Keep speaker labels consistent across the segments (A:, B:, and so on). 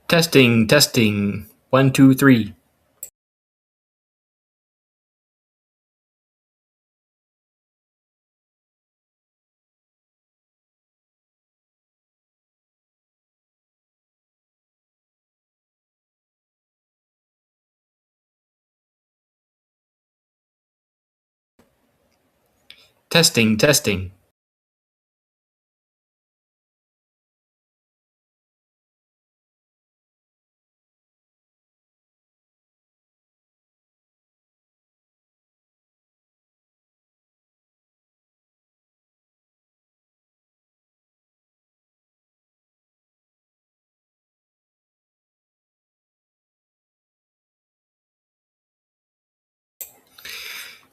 A: Testing, testing. 1, 2, 3. Testing, testing.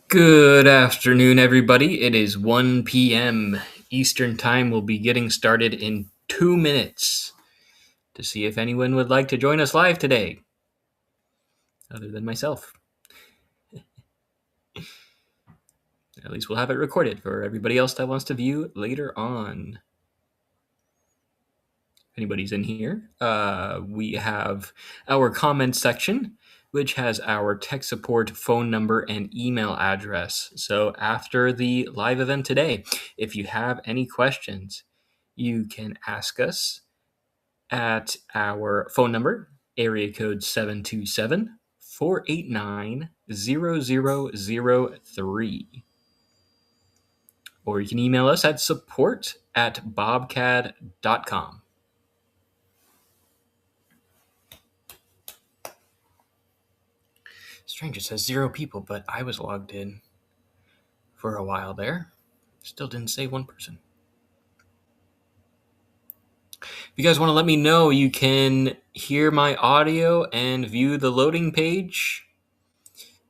A: Good afternoon, everybody. It is 1 p.m. Eastern Time. We'll be getting started in 2 minutes to see if anyone would like to join us live today, other than myself. At least we'll have it recorded for everybody else that wants to view later on. If anybody's in here, we have our comment section, which has our tech support phone number and email address. So after the live event today, if you have any questions, you can ask us at our phone number, area code 727-489-0003. Or you can email us at support@bobcad.com. Strange, it says 0 people, but I was logged in for a while there. Still didn't say 1 person. If you guys want to let me know, you can hear my audio and view the loading page.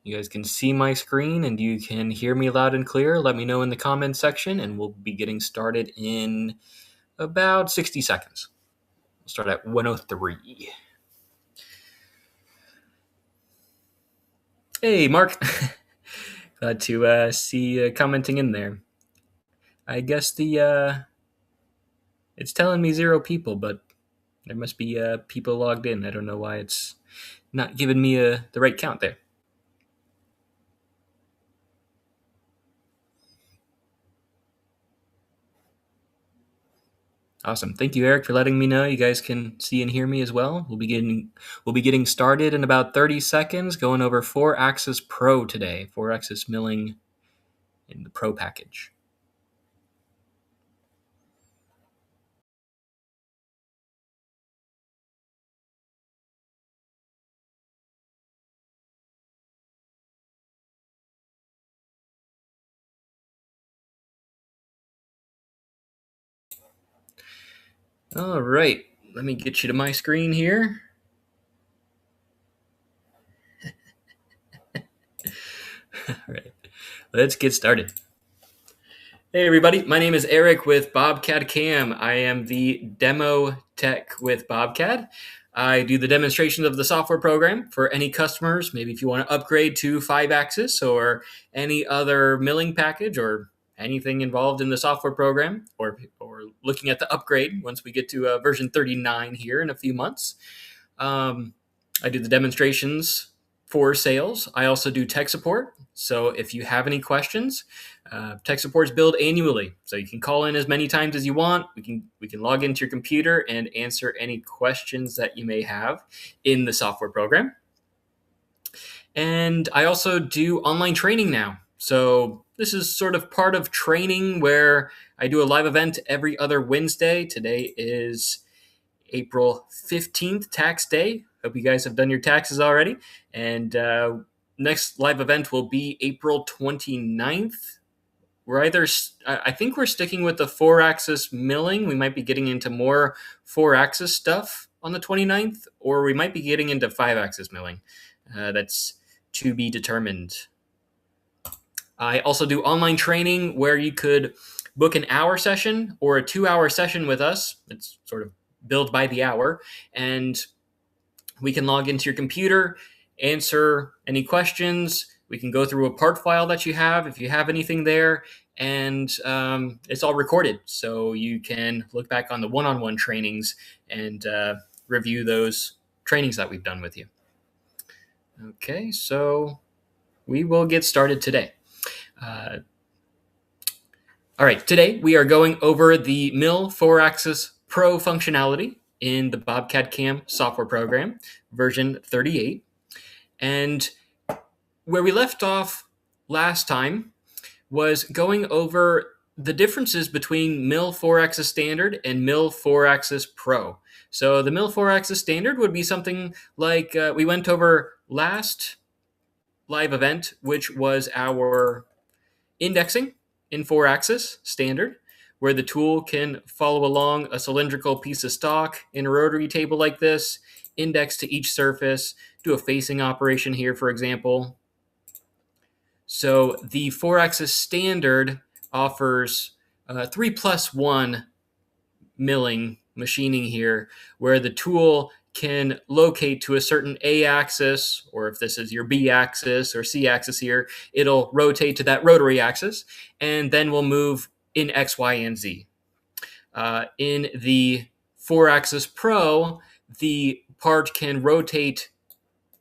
A: You guys can see my screen and you can hear me loud and clear. Let me know in the comments section, and we'll be getting started in about 60 seconds. We'll start at 1:03. Hey, Mark. Glad to see you commenting in there. I guess it's telling me 0 people, but there must be people logged in. I don't know why it's not giving me the right count there. Awesome. Thank you, Eric, for letting me know. You guys can see and hear me as well. We'll be getting started in about 30 seconds, going over 4-axis Pro today, 4-axis milling in the Pro package. All right. Let me get you to my screen here. All right. Let's get started. Hey, everybody. My name is Eric with Bobcad Cam. I am the demo tech with Bobcad. I do the demonstrations of the software program for any customers. Maybe if you want to upgrade to 5-axis or any other milling package or anything involved in the software program, or looking at the upgrade once we get to version 39 here in a few months. I do the demonstrations for sales. I also do tech support. So if you have any questions, tech support is billed annually, so you can call in as many times as you want. We can log into your computer and answer any questions that you may have in the software program. And I also do online training now. So this is sort of part of training where I do a live event every other Wednesday. Today is April 15th, tax day. Hope you guys have done your taxes already. And next live event will be April 29th. I think we're sticking with the 4-axis milling. We might be getting into more 4-axis stuff on the 29th, or we might be getting into 5-axis milling. That's to be determined. I also do online training where you could book an hour session or a 2-hour session with us. It's sort of billed by the hour, and we can log into your computer, answer any questions. We can go through a part file that you have if you have anything there, and it's all recorded, so you can look back on the one-on-one trainings and review those trainings that we've done with you. Okay, so we will get started today. All right, today we are going over the Mill 4-Axis Pro functionality in the Bobcat CAM software program, version 38. And where we left off last time was going over the differences between Mill 4-Axis Standard and Mill 4-Axis Pro. So the Mill 4-Axis Standard would be something like we went over last live event, which was our indexing in 4-axis standard, where the tool can follow along a cylindrical piece of stock in a rotary table like this, index to each surface, do a facing operation here, for example. So the 4-axis standard offers 3+1 milling machining here, where the tool can locate to a certain A axis, or if this is your B axis or C axis here, it'll rotate to that rotary axis, and then we'll move in X, Y, and Z. In the 4-axis Pro, the part can rotate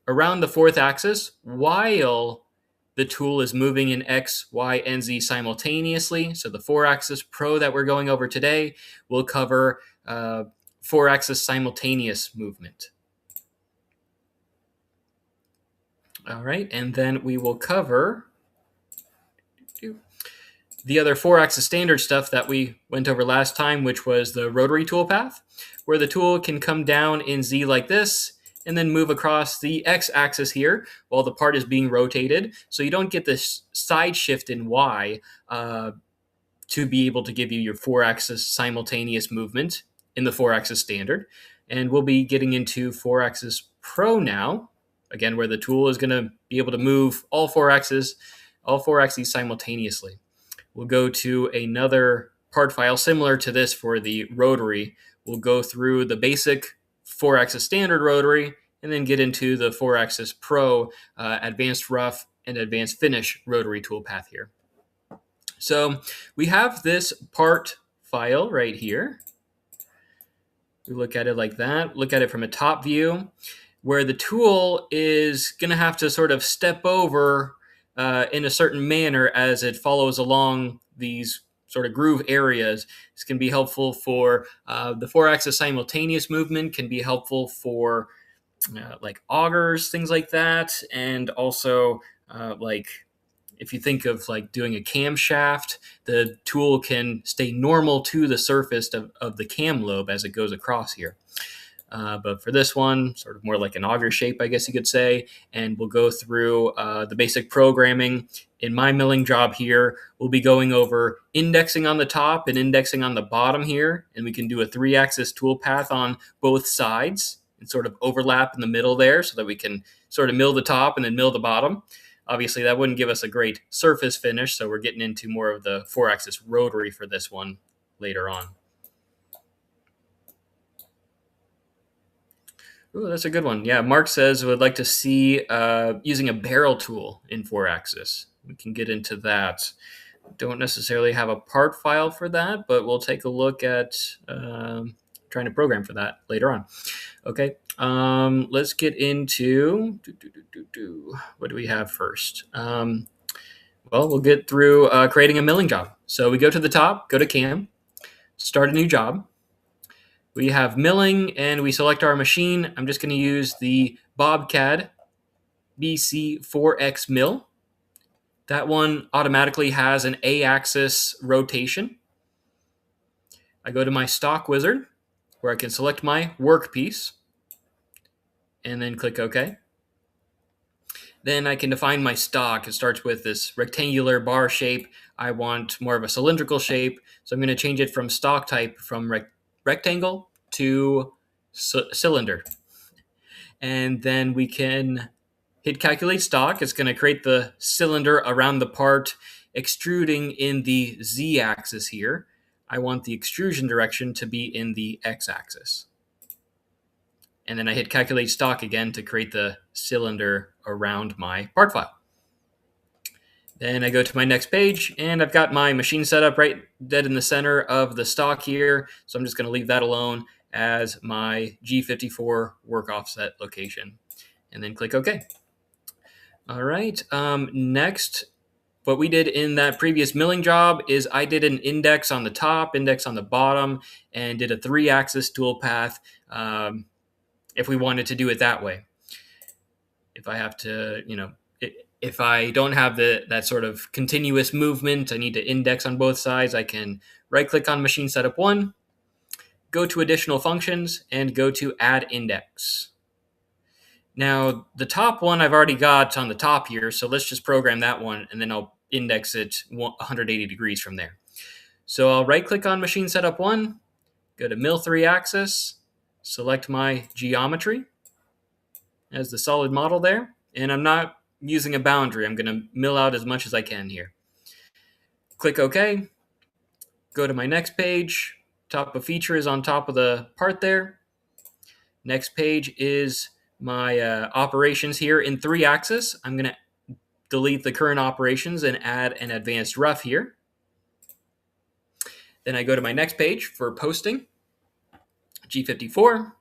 A: around the 4th axis while the tool is moving in X, Y, and Z simultaneously. So the 4-axis Pro that we're going over today will cover 4-axis simultaneous movement. All right, and then we will cover the other 4-axis standard stuff that we went over last time, which was the rotary toolpath, where the tool can come down in Z like this, and then move across the X-axis here while the part is being rotated. So you don't get this side shift in Y to be able to give you your 4-axis simultaneous movement in the 4-axis standard. And we'll be getting into 4-axis Pro now, again, where the tool is going to be able to move all 4 axes simultaneously. We'll go to another part file similar to this for the rotary. We'll go through the basic 4-axis standard rotary, and then get into the 4-axis Pro advanced rough and advanced finish rotary toolpath here. So we have this part file right here. We look at it like that, look at it from a top view, where the tool is going to have to sort of step over in a certain manner as it follows along these sort of groove areas. This can be helpful for the 4-axis simultaneous movement, can be helpful for like augers, things like that. And also like if you think of like doing a camshaft, the tool can stay normal to the surface of the cam lobe as it goes across here. But for this one, sort of more like an auger shape, I guess you could say. And we'll go through the basic programming. In my milling job here, we'll be going over indexing on the top and indexing on the bottom here. And we can do a 3-axis toolpath on both sides and sort of overlap in the middle there so that we can sort of mill the top and then mill the bottom. Obviously, that wouldn't give us a great surface finish, so we're getting into more of the 4-axis rotary for this one later on. Ooh, that's a good one. Yeah, Mark says would like to see using a barrel tool in 4-axis. We can get into that. Don't necessarily have a part file for that, but we'll take a look at trying to program for that later on. Okay, let's get into what do we have first? Well, we'll get through creating a milling job. So we go to the top, go to CAM, start a new job. We have milling, and we select our machine. I'm just going to use the Bobcat BC4X mill. That one automatically has an A-axis rotation. I go to my stock wizard, where I can select my workpiece, and then click OK. Then I can define my stock. It starts with this rectangular bar shape. I want more of a cylindrical shape, so I'm going to change it from stock type from rectangle to cylinder. And then we can hit calculate stock. It's going to create the cylinder around the part, extruding in the Z axis here. I want the extrusion direction to be in the X axis. And then I hit calculate stock again to create the cylinder around my part file. Then I go to my next page, and I've got my machine set up right dead in the center of the stock here. So I'm just going to leave that alone. as my G54 work offset location, and then click OK. All right, next, what we did in that previous milling job is I did an index on the top, index on the bottom, and did a 3-axis toolpath if we wanted to do it that way. If I have to, if I don't have that sort of continuous movement, I need to index on both sides, I can right-click on Machine Setup 1, go to Additional Functions, and go to Add Index. Now, the top one I've already got on the top here, so let's just program that one, and then I'll index it 180 degrees from there. So I'll right-click on Machine Setup 1, go to Mill 3-axis, select my geometry as the solid model there, and I'm not using a boundary. I'm going to mill out as much as I can here. Click OK. Go to my next page. Top of feature is on top of the part there. Next page is my operations here in 3-axis. I'm going to delete the current operations and add an advanced rough here. Then I go to my next page for posting, G54.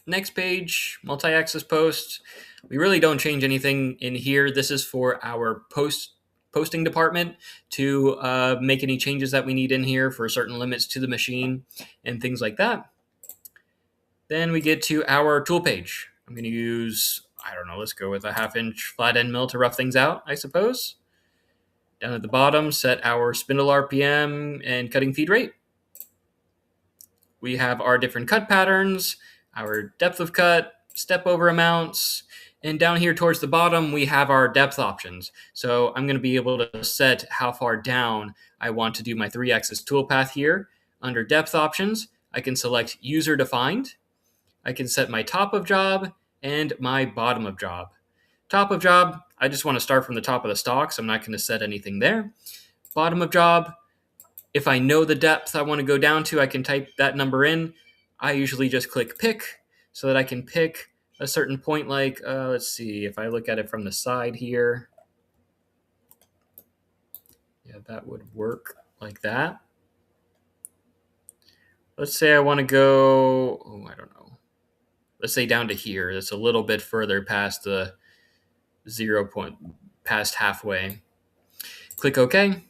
A: Next page, multi-axis post. We really don't change anything in here. This is for our posting department to make any changes that we need in here for certain limits to the machine and things like that. Then we get to our tool page. I'm going to use, I don't know, let's go with a 1/2-inch flat end mill to rough things out, I suppose. Down at the bottom, set our spindle RPM and cutting feed rate. We have our different cut patterns, our depth of cut, step over amounts, and down here towards the bottom, we have our depth options. So I'm going to be able to set how far down I want to do my 3-axis toolpath here. Under depth options, I can select user defined. I can set my top of job and my bottom of job. Top of job, I just want to start from the top of the stock, so I'm not going to set anything there. Bottom of job, if I know the depth I want to go down to, I can type that number in. I usually just click pick so that I can pick a certain point, like, let's see, if I look at it from the side here. Yeah, that would work like that. Let's say I want to go, I don't know. Let's say down to here. That's a little bit further past the 0 point, past halfway. Click OK.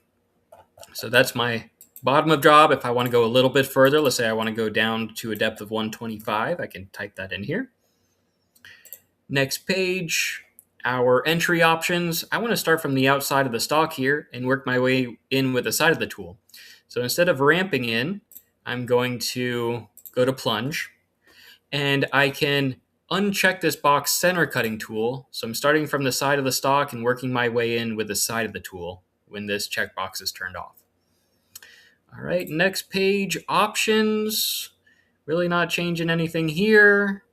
A: So that's my bottom of job. If I want to go a little bit further, let's say I want to go down to a depth of 125, I can type that in here. Next page, our entry options. I want to start from the outside of the stock here and work my way in with the side of the tool. So instead of ramping in, I'm going to go to plunge, and I can uncheck this box center cutting tool. So I'm starting from the side of the stock and working my way in with the side of the tool when this checkbox is turned off. All right, next page, options. Really not changing anything here.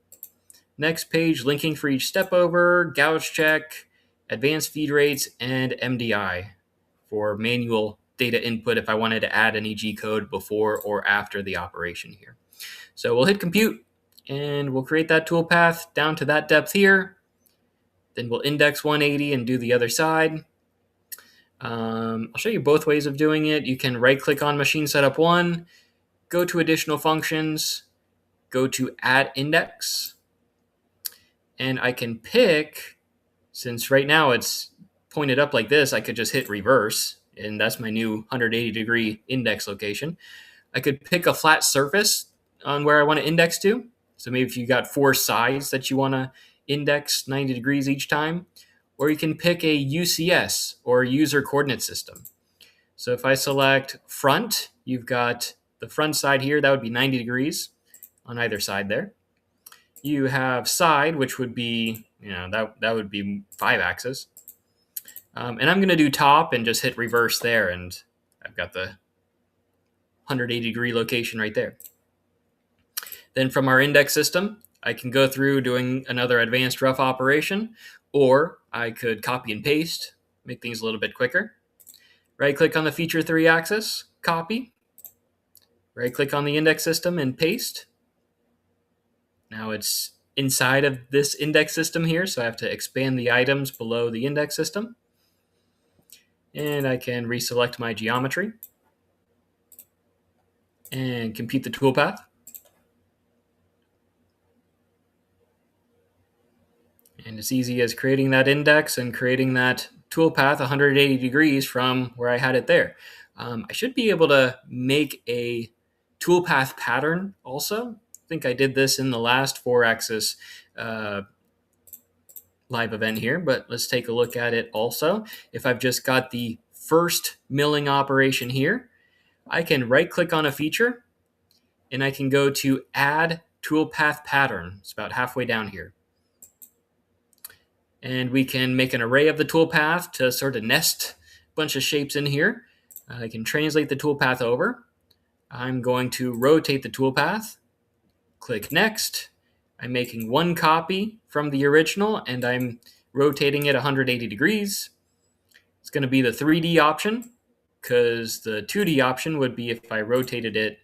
A: Next page, linking for each step over, gouge check, advanced feed rates, and MDI for manual data input if I wanted to add any G code before or after the operation here. So we'll hit compute, and we'll create that toolpath down to that depth here. Then we'll index 180 and do the other side. I'll show you both ways of doing it. You can right-click on Machine Setup 1, go to Additional Functions, go to Add Index, and I can pick, since right now it's pointed up like this, I could just hit reverse, and that's my new 180-degree index location. I could pick a flat surface on where I want to index to. So maybe if you got 4 sides that you want to index 90 degrees each time, or you can pick a UCS or user coordinate system. So if I select front, you've got the front side here, that would be 90 degrees on either side there. You have side, which would be, that would be 5-axis. And I'm going to do top and just hit reverse there, and I've got the 180-degree location right there. Then from our index system, I can go through doing another advanced rough operation, or I could copy and paste, make things a little bit quicker. Right-click on the feature 3-axis, copy. Right-click on the index system and paste. Now it's inside of this index system here, so I have to expand the items below the index system. And I can reselect my geometry and compute the toolpath. And it's easy as creating that index and creating that toolpath 180 degrees from where I had it there. I should be able to make a toolpath pattern also. I think I did this in the last 4-axis live event here, but let's take a look at it also. If I've just got the first milling operation here, I can right click on a feature and I can go to add toolpath pattern. It's about halfway down here. And we can make an array of the toolpath to sort of nest a bunch of shapes in here. I can translate the toolpath over. I'm going to rotate the toolpath, click next. I'm making one copy from the original and I'm rotating it 180 degrees. It's going to be the 3D option because the 2D option would be if I rotated it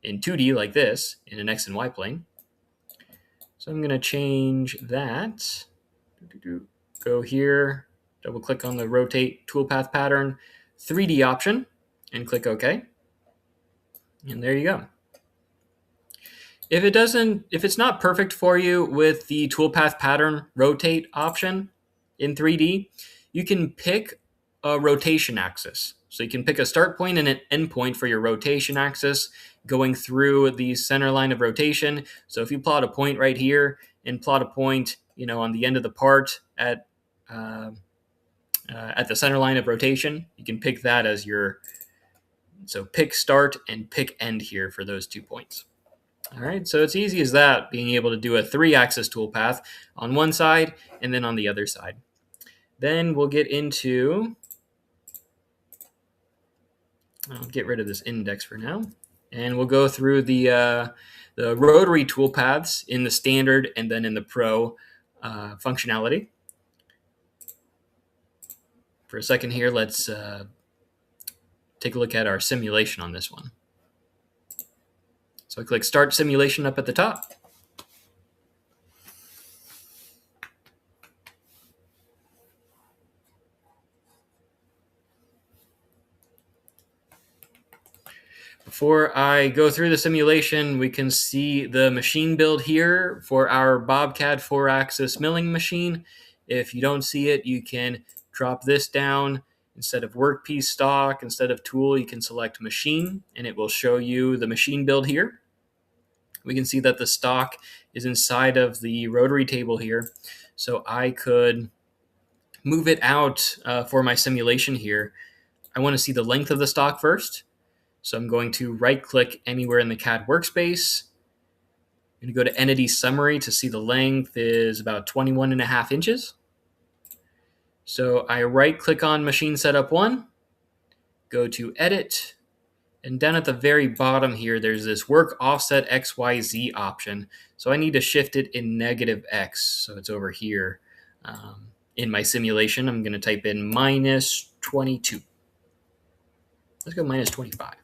A: in 2D like this in an X and Y plane. So I'm going to change that. Go here, double click on the rotate toolpath pattern 3D option and click OK. And there you go. If it's not perfect for you with the toolpath pattern rotate option in 3D, you can pick a rotation axis. So you can pick a start point and an end point for your rotation axis going through the center line of rotation. So if you plot a point right here and plot a point, on the end of the part at the center line of rotation, you can pick that as your. So pick start and pick end here for those 2 points. All right, so it's easy as that, being able to do a 3-axis toolpath on one side and then on the other side. Then we'll get into, I'll get rid of this index for now, and we'll go through the rotary toolpaths in the standard and then in the pro functionality. For a second here, let's take a look at our simulation on this one. So I click Start Simulation up at the top. Before I go through the simulation, we can see the machine build here for our Bobcat 4-axis milling machine. If you don't see it, you can drop this down. Instead of workpiece stock, instead of tool, you can select machine, and it will show you the machine build here. We can see that the stock is inside of the rotary table here. So I could move it out for my simulation here. I want to see the length of the stock first. So I'm going to right-click anywhere in the CAD workspace. I'm going to go to Entity Summary to see the length is about 21.5 inches. So I right-click on Machine Setup 1, go to Edit, and down at the very bottom here, there's this Work Offset XYZ option. So I need to shift it in -X, so it's over here. In my simulation, I'm going to type in -22. Let's go -25.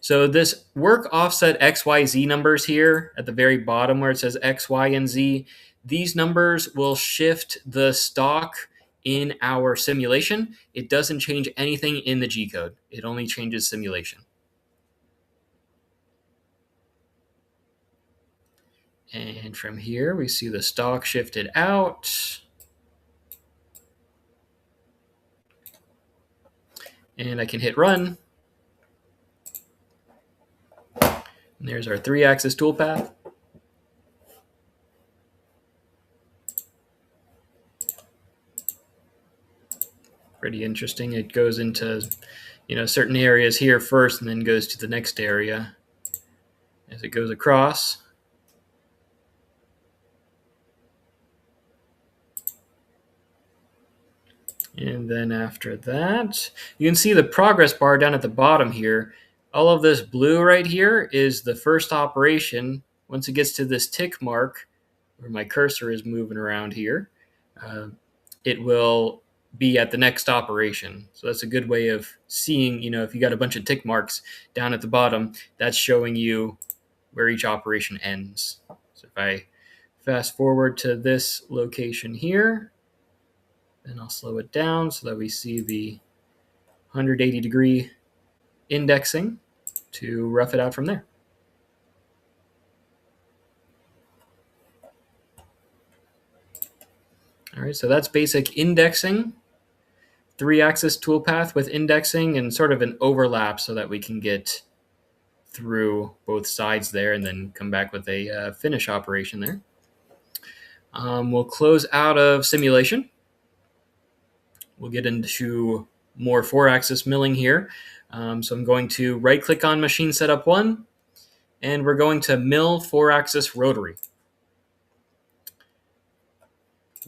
A: So this work offset XYZ numbers here at the very bottom where it says X, Y, and Z, these numbers will shift the stock in our simulation. It doesn't change anything in the G code. It only changes simulation. And from here, we see the stock shifted out. And I can hit run. And there's our 3-axis toolpath. Pretty interesting. It goes into, certain areas here first and then goes to the next area as it goes across. And then after that, you can see the progress bar down at the bottom here. All of this blue right here is the first operation. Once it gets to this tick mark, where my cursor is moving around here, it will be at the next operation. So that's a good way of seeing, if you got a bunch of tick marks down at the bottom, that's showing you where each operation ends. So if I fast forward to this location here, then I'll slow it down so that we see the 180-degree indexing to rough it out from there. right, so that's basic indexing. 3-axis toolpath with indexing and sort of an overlap so that we can get through both sides there and then come back with a finish operation there. We'll close out of simulation. We'll get into more 4-axis milling here. So I'm going to right-click on Machine Setup 1, and we're going to mill 4-axis rotary.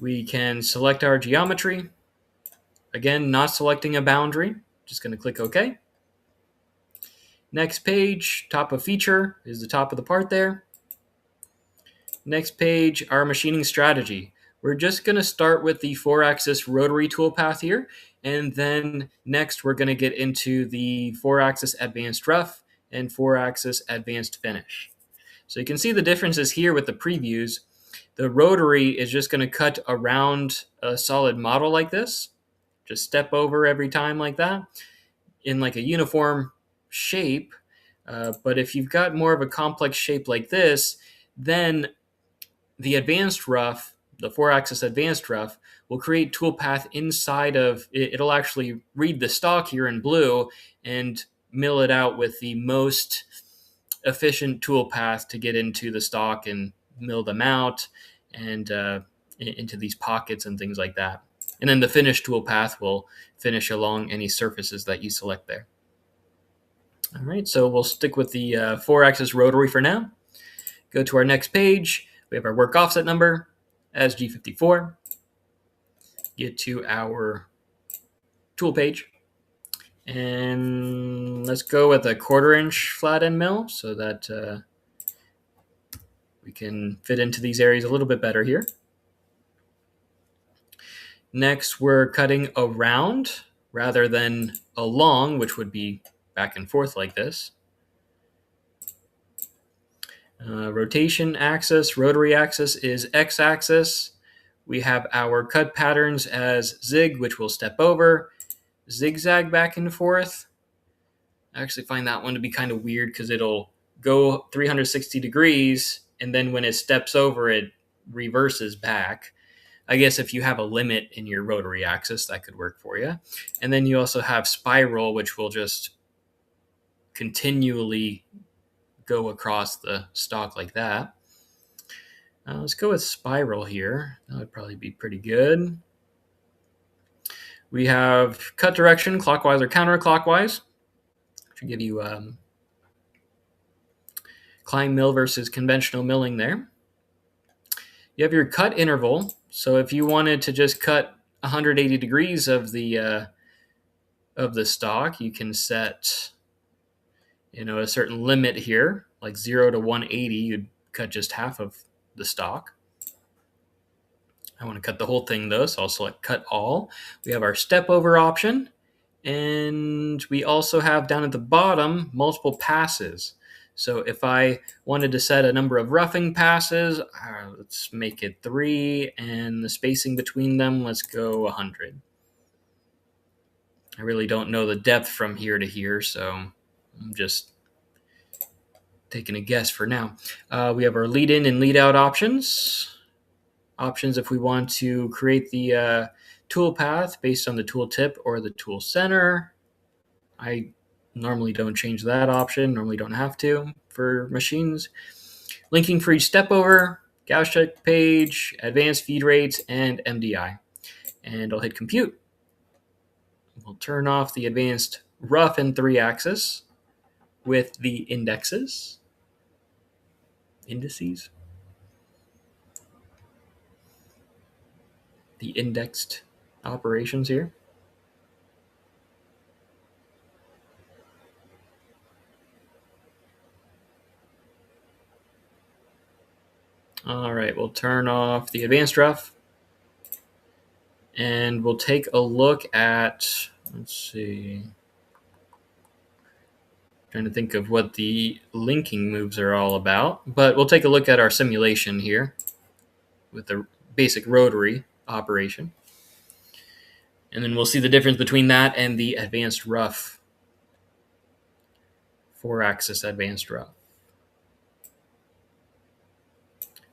A: We can select our geometry. Again, not selecting a boundary. Just going to click OK. Next page, top of feature is the top of the part there. Next page, our machining strategy. We're just going to start with the 4-axis rotary toolpath here, and then next we're going to get into the 4-axis advanced rough and 4-axis advanced finish. So you can see the differences here with the previews. The rotary is just going to cut around a solid model like this, just step over every time like that in like a uniform shape. But if you've got more of a complex shape like this, then the advanced rough, the 4-axis advanced rough, will create toolpath inside of it. It'll actually read the stock here in blue and mill it out with the most efficient toolpath to get into the stock and mill them out and into these pockets and things like that. And then the finish toolpath will finish along any surfaces that you select there. All right, so we'll stick with the 4-axis rotary for now. Go to our next page. We have our work offset number as G54. Get to our tool page. And let's go with a 1/4-inch flat end mill so that we can fit into these areas a little bit better here. Next, we're cutting around rather than along, which would be back and forth like this. Rotation axis, rotary axis is x-axis. We have our cut patterns as zig, which we'll step over, zigzag back and forth. I actually find that one to be kind of weird because it'll go 360 degrees, and then when it steps over, it reverses back. I guess if you have a limit in your rotary axis, that could work for you. And then you also have spiral, which will just continually go across the stock like that. Let's go with spiral here. That would probably be pretty good. We have cut direction, clockwise or counterclockwise, which will give you climb mill versus conventional milling there. You have your cut interval. So if you wanted to just cut 180 degrees of the stock, you can set a certain limit here, like 0 to 180. You'd cut just half of the stock. I want to cut the whole thing though, so I'll select cut all. We have our step over option, and we also have down at the bottom multiple passes. So if I wanted to set a number of roughing passes, let's make it 3, and the spacing between them, let's go 100. I really don't know the depth from here to here, so I'm just taking a guess for now. We have our lead in and lead out options. Options if we want to create the tool path based on the tool tip or the tool center. I normally don't change that option, normally don't have to for machines. Linking for each step over, Gauss check page, advanced feed rates, and MDI. And I'll hit compute. We'll turn off the advanced rough and 3-axis with the indices. The indexed operations here. All right, we'll turn off the advanced rough, and we'll take a look at, let's see, trying to think of what the linking moves are all about, but we'll take a look at our simulation here with the basic rotary operation. And then we'll see the difference between that and the advanced rough, 4-axis advanced rough.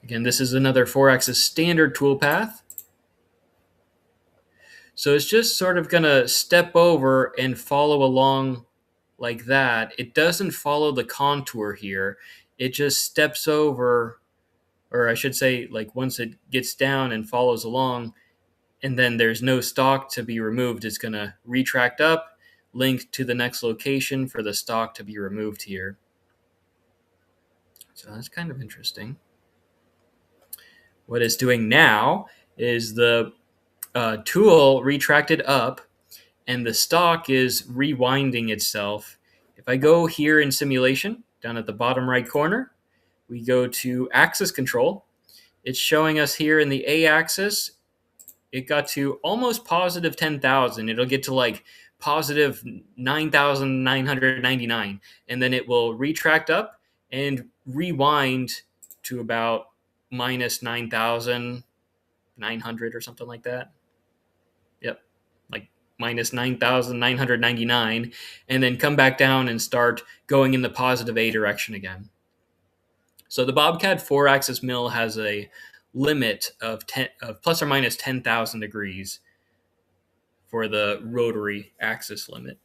A: Again, this is another 4-axis standard toolpath. So it's just sort of going to step over and follow along like that. It doesn't follow the contour here. It just steps over, or I should say, like once it gets down and follows along, and then there's no stock to be removed, it's going to retract up, link to the next location for the stock to be removed here. So that's kind of interesting. What it's doing now is the tool retracted up, and the stock is rewinding itself. If I go here in simulation, down at the bottom right corner, we go to axis control. It's showing us here in the A axis, it got to almost positive 10,000. It'll get to like positive 9,999. And then it will retract up and rewind to about minus 9,900 or something like that. Yep, like minus 9,999, and then come back down and start going in the positive A direction again. So the Bobcat 4-axis mill has a limit of plus or minus 10,000 degrees for the rotary axis limit.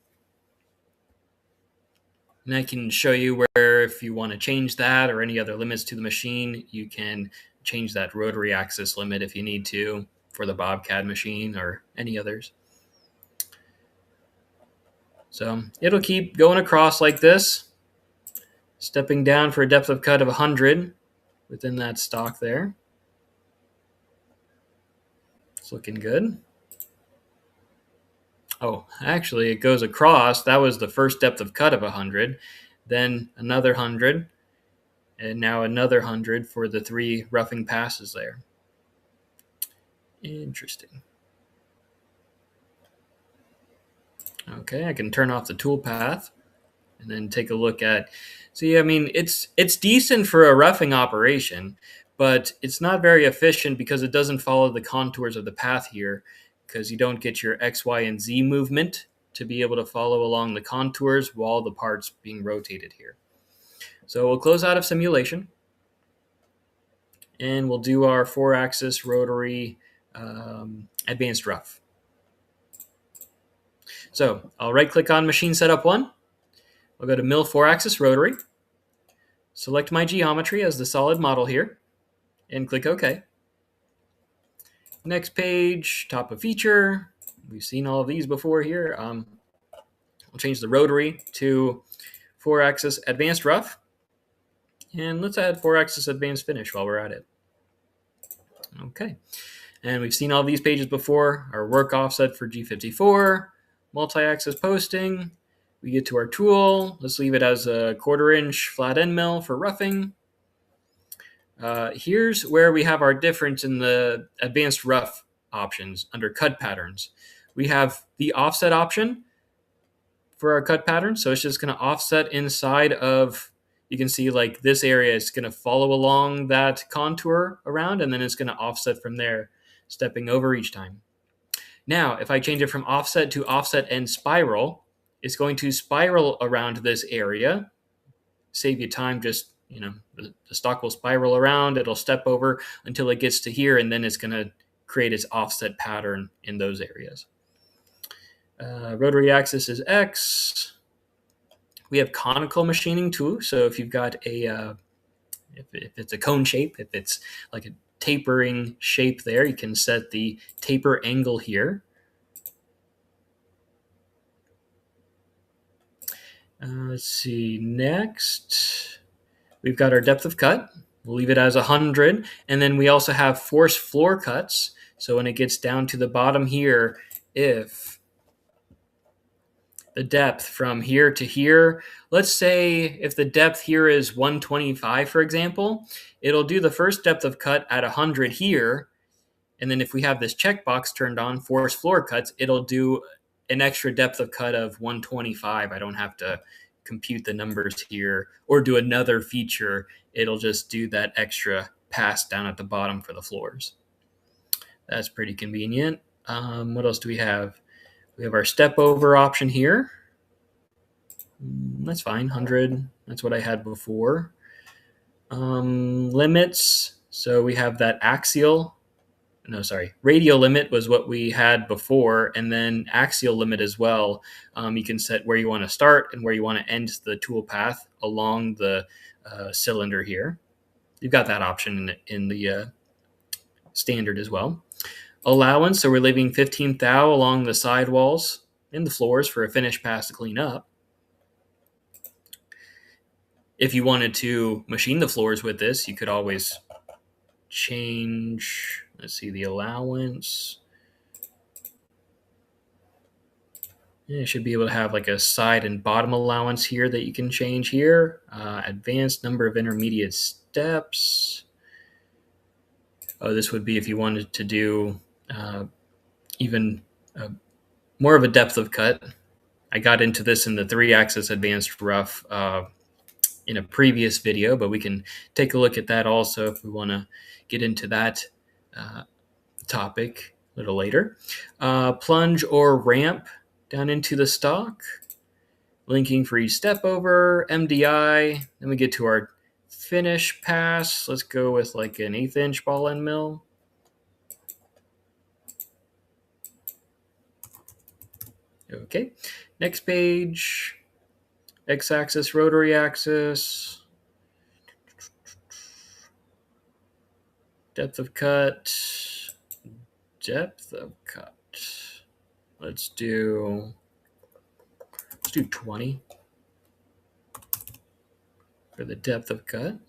A: And I can show you where, if you want to change that or any other limits to the machine, you can change that rotary axis limit if you need to for the Bobcat machine or any others. So it'll keep going across like this, stepping down for a depth of cut of 100 within that stock there. It's looking good. Oh, actually, it goes across. That was the first depth of cut of 100, then another 100, and now another 100 for the 3 roughing passes there. Interesting. Okay, I can turn off the toolpath and then take a look at. See, I mean, it's decent for a roughing operation, but it's not very efficient because it doesn't follow the contours of the path here, because you don't get your X, Y, and Z movement to be able to follow along the contours while the part's being rotated here. So we'll close out of simulation, and we'll do our 4-axis rotary advanced rough. So I'll right-click on Machine Setup 1. I'll go to Mill 4-axis rotary, select my geometry as the solid model here, and click OK. Next page, top of feature. We've seen all of these before here. I'll change the rotary to 4-axis advanced rough. And let's add 4-axis advanced finish while we're at it. Okay. And we've seen all these pages before. Our work offset for G54, multi-axis posting. We get to our tool. Let's leave it as a 1/4-inch flat end mill for roughing. Here's where we have our difference in the advanced rough options under cut patterns. We have the offset option for our cut pattern. So it's just going to offset inside of, you can see like this area is going to follow along that contour around, and then it's going to offset from there, stepping over each time. Now, if I change it from offset to offset and spiral, it's going to spiral around this area. Save you time, just, the stock will spiral around, it'll step over until it gets to here, and then it's going to create its offset pattern in those areas. Rotary axis is X. We have conical machining too. So if you've got a, if it's a cone shape, if it's like a tapering shape there, you can set the taper angle here. Let's see, next, we've got our depth of cut. We'll leave it as 100. And then we also have force floor cuts. So when it gets down to the bottom here, if the depth from here to here, let's say if the depth here is 125, for example, it'll do the first depth of cut at 100 here. And then if we have this checkbox turned on, force floor cuts, it'll do an extra depth of cut of 125. I don't have to compute the numbers here or do another feature. It'll just do that extra pass down at the bottom for the floors. That's pretty convenient. What else do we have? We have our step over option here. That's fine, 100. That's what I had before. Limits. So we have that axial radial limit was what we had before, and then axial limit as well. You can set where you want to start and where you want to end the tool path along the cylinder here. You've got that option in the standard as well. Allowance, so we're leaving 15 thou along the side walls and the floors for a finish pass to clean up. If you wanted to machine the floors with this, you could always change, let's see, the allowance. You should be able to have like a side and bottom allowance here that you can change here. Advanced number of intermediate steps. Oh, this would be if you wanted to do even more of a depth of cut. I got into this in the 3-axis advanced rough in a previous video, but we can take a look at that also if we want to get into that topic a little later. Plunge or ramp down into the stock. Linking for each step over, MDI. Then we get to our finish pass. Let's go with like an 1/8 inch ball end mill. Okay, next page. X-axis, rotary axis. Depth of cut. Depth of cut. Let's do 20 for the depth of cut. And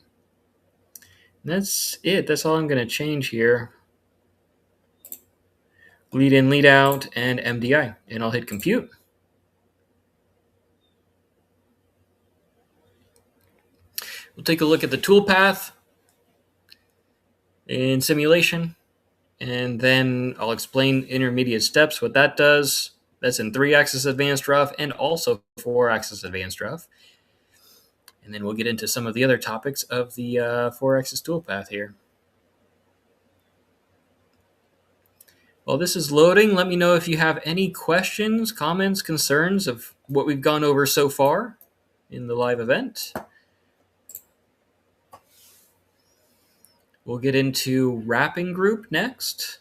A: that's it. That's all I'm going to change here. Lead in, lead out, and MDI. And I'll hit compute. We'll take a look at the toolpath in simulation, and then I'll explain intermediate steps, what that does. That's in 3-axis advanced rough and also 4-axis advanced rough. And then we'll get into some of the other topics of the 4-axis toolpath here. While this is loading, let me know if you have any questions, comments, concerns of what we've gone over so far in the live event. We'll get into wrapping group next.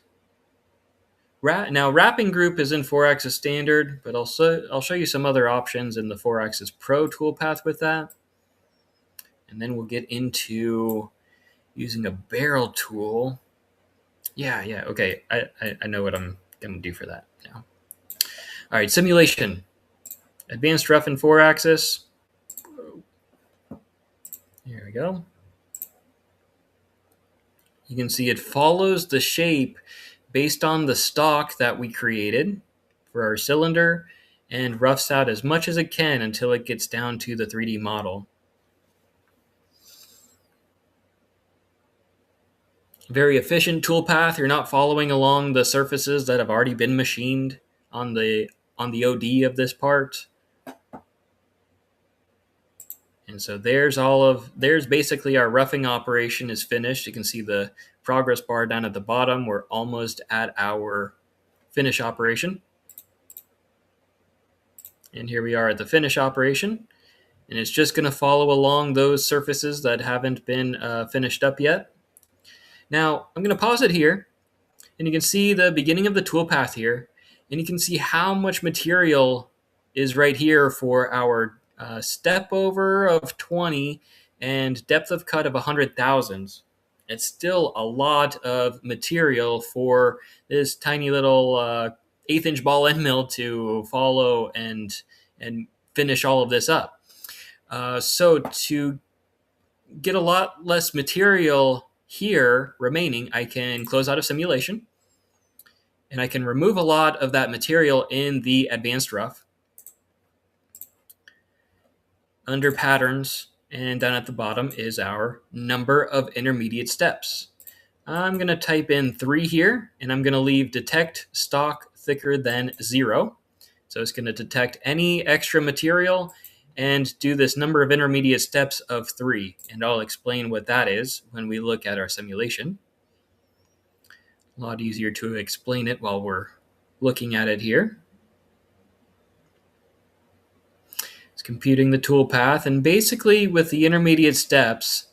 A: Now, wrapping group is in 4-axis standard, but I'll show you some other options in the 4-axis Pro toolpath with that. And then we'll get into using a barrel tool. Yeah, okay. I know what I'm going to do for that now. All right, simulation. Advanced rough in 4-axis. Here we go. You can see it follows the shape based on the stock that we created for our cylinder and roughs out as much as it can until it gets down to the 3D model. Very efficient toolpath. You're not following along the surfaces that have already been machined on the OD of this part. And so there's basically our roughing operation is finished. You can see the progress bar down at the bottom. We're almost at our finish operation. And here we are at the finish operation. And it's just going to follow along those surfaces that haven't been finished up yet. Now, I'm going to pause it here. And you can see the beginning of the toolpath here. And you can see how much material is right here for our step over of 20 and depth of cut of 100 thousandths. It's still a lot of material for this tiny little 1/8 inch ball end mill to follow and finish all of this up. So to get a lot less material here remaining, I can close out of simulation and I can remove a lot of that material in the advanced rough. Under patterns and down at the bottom is our number of intermediate steps. I'm going to type in 3 here, and I'm going to leave detect stock thicker than 0. So it's going to detect any extra material and do this number of intermediate steps of 3. And I'll explain what that is when we look at our simulation. A lot easier to explain it while we're looking at it here. It's computing the toolpath, and basically with the intermediate steps,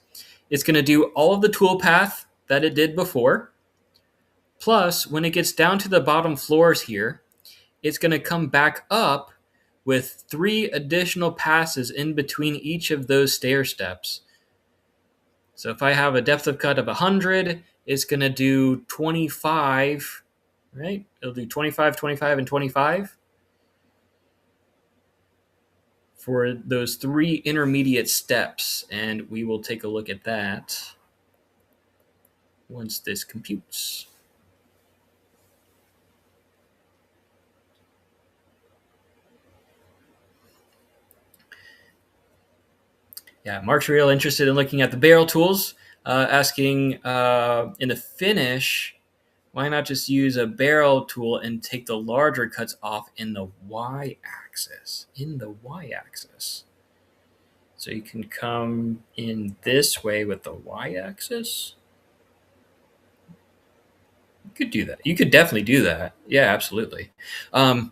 A: it's going to do all of the toolpath that it did before, Plus, when it gets down to the bottom floors here, it's going to come back up with 3 additional passes in between each of those stair steps. So if I have a depth of cut of 100, it's going to do 25, right? It'll do 25, 25, and 25 for those 3 intermediate steps. And we will take a look at that once this computes. Yeah, Mark's real interested in looking at the barrel tools, asking in the finish, why not just use a barrel tool and take the larger cuts off in the y-axis? So you can come in this way with the y-axis. You could do that. You could definitely do that. Yeah, absolutely. I'm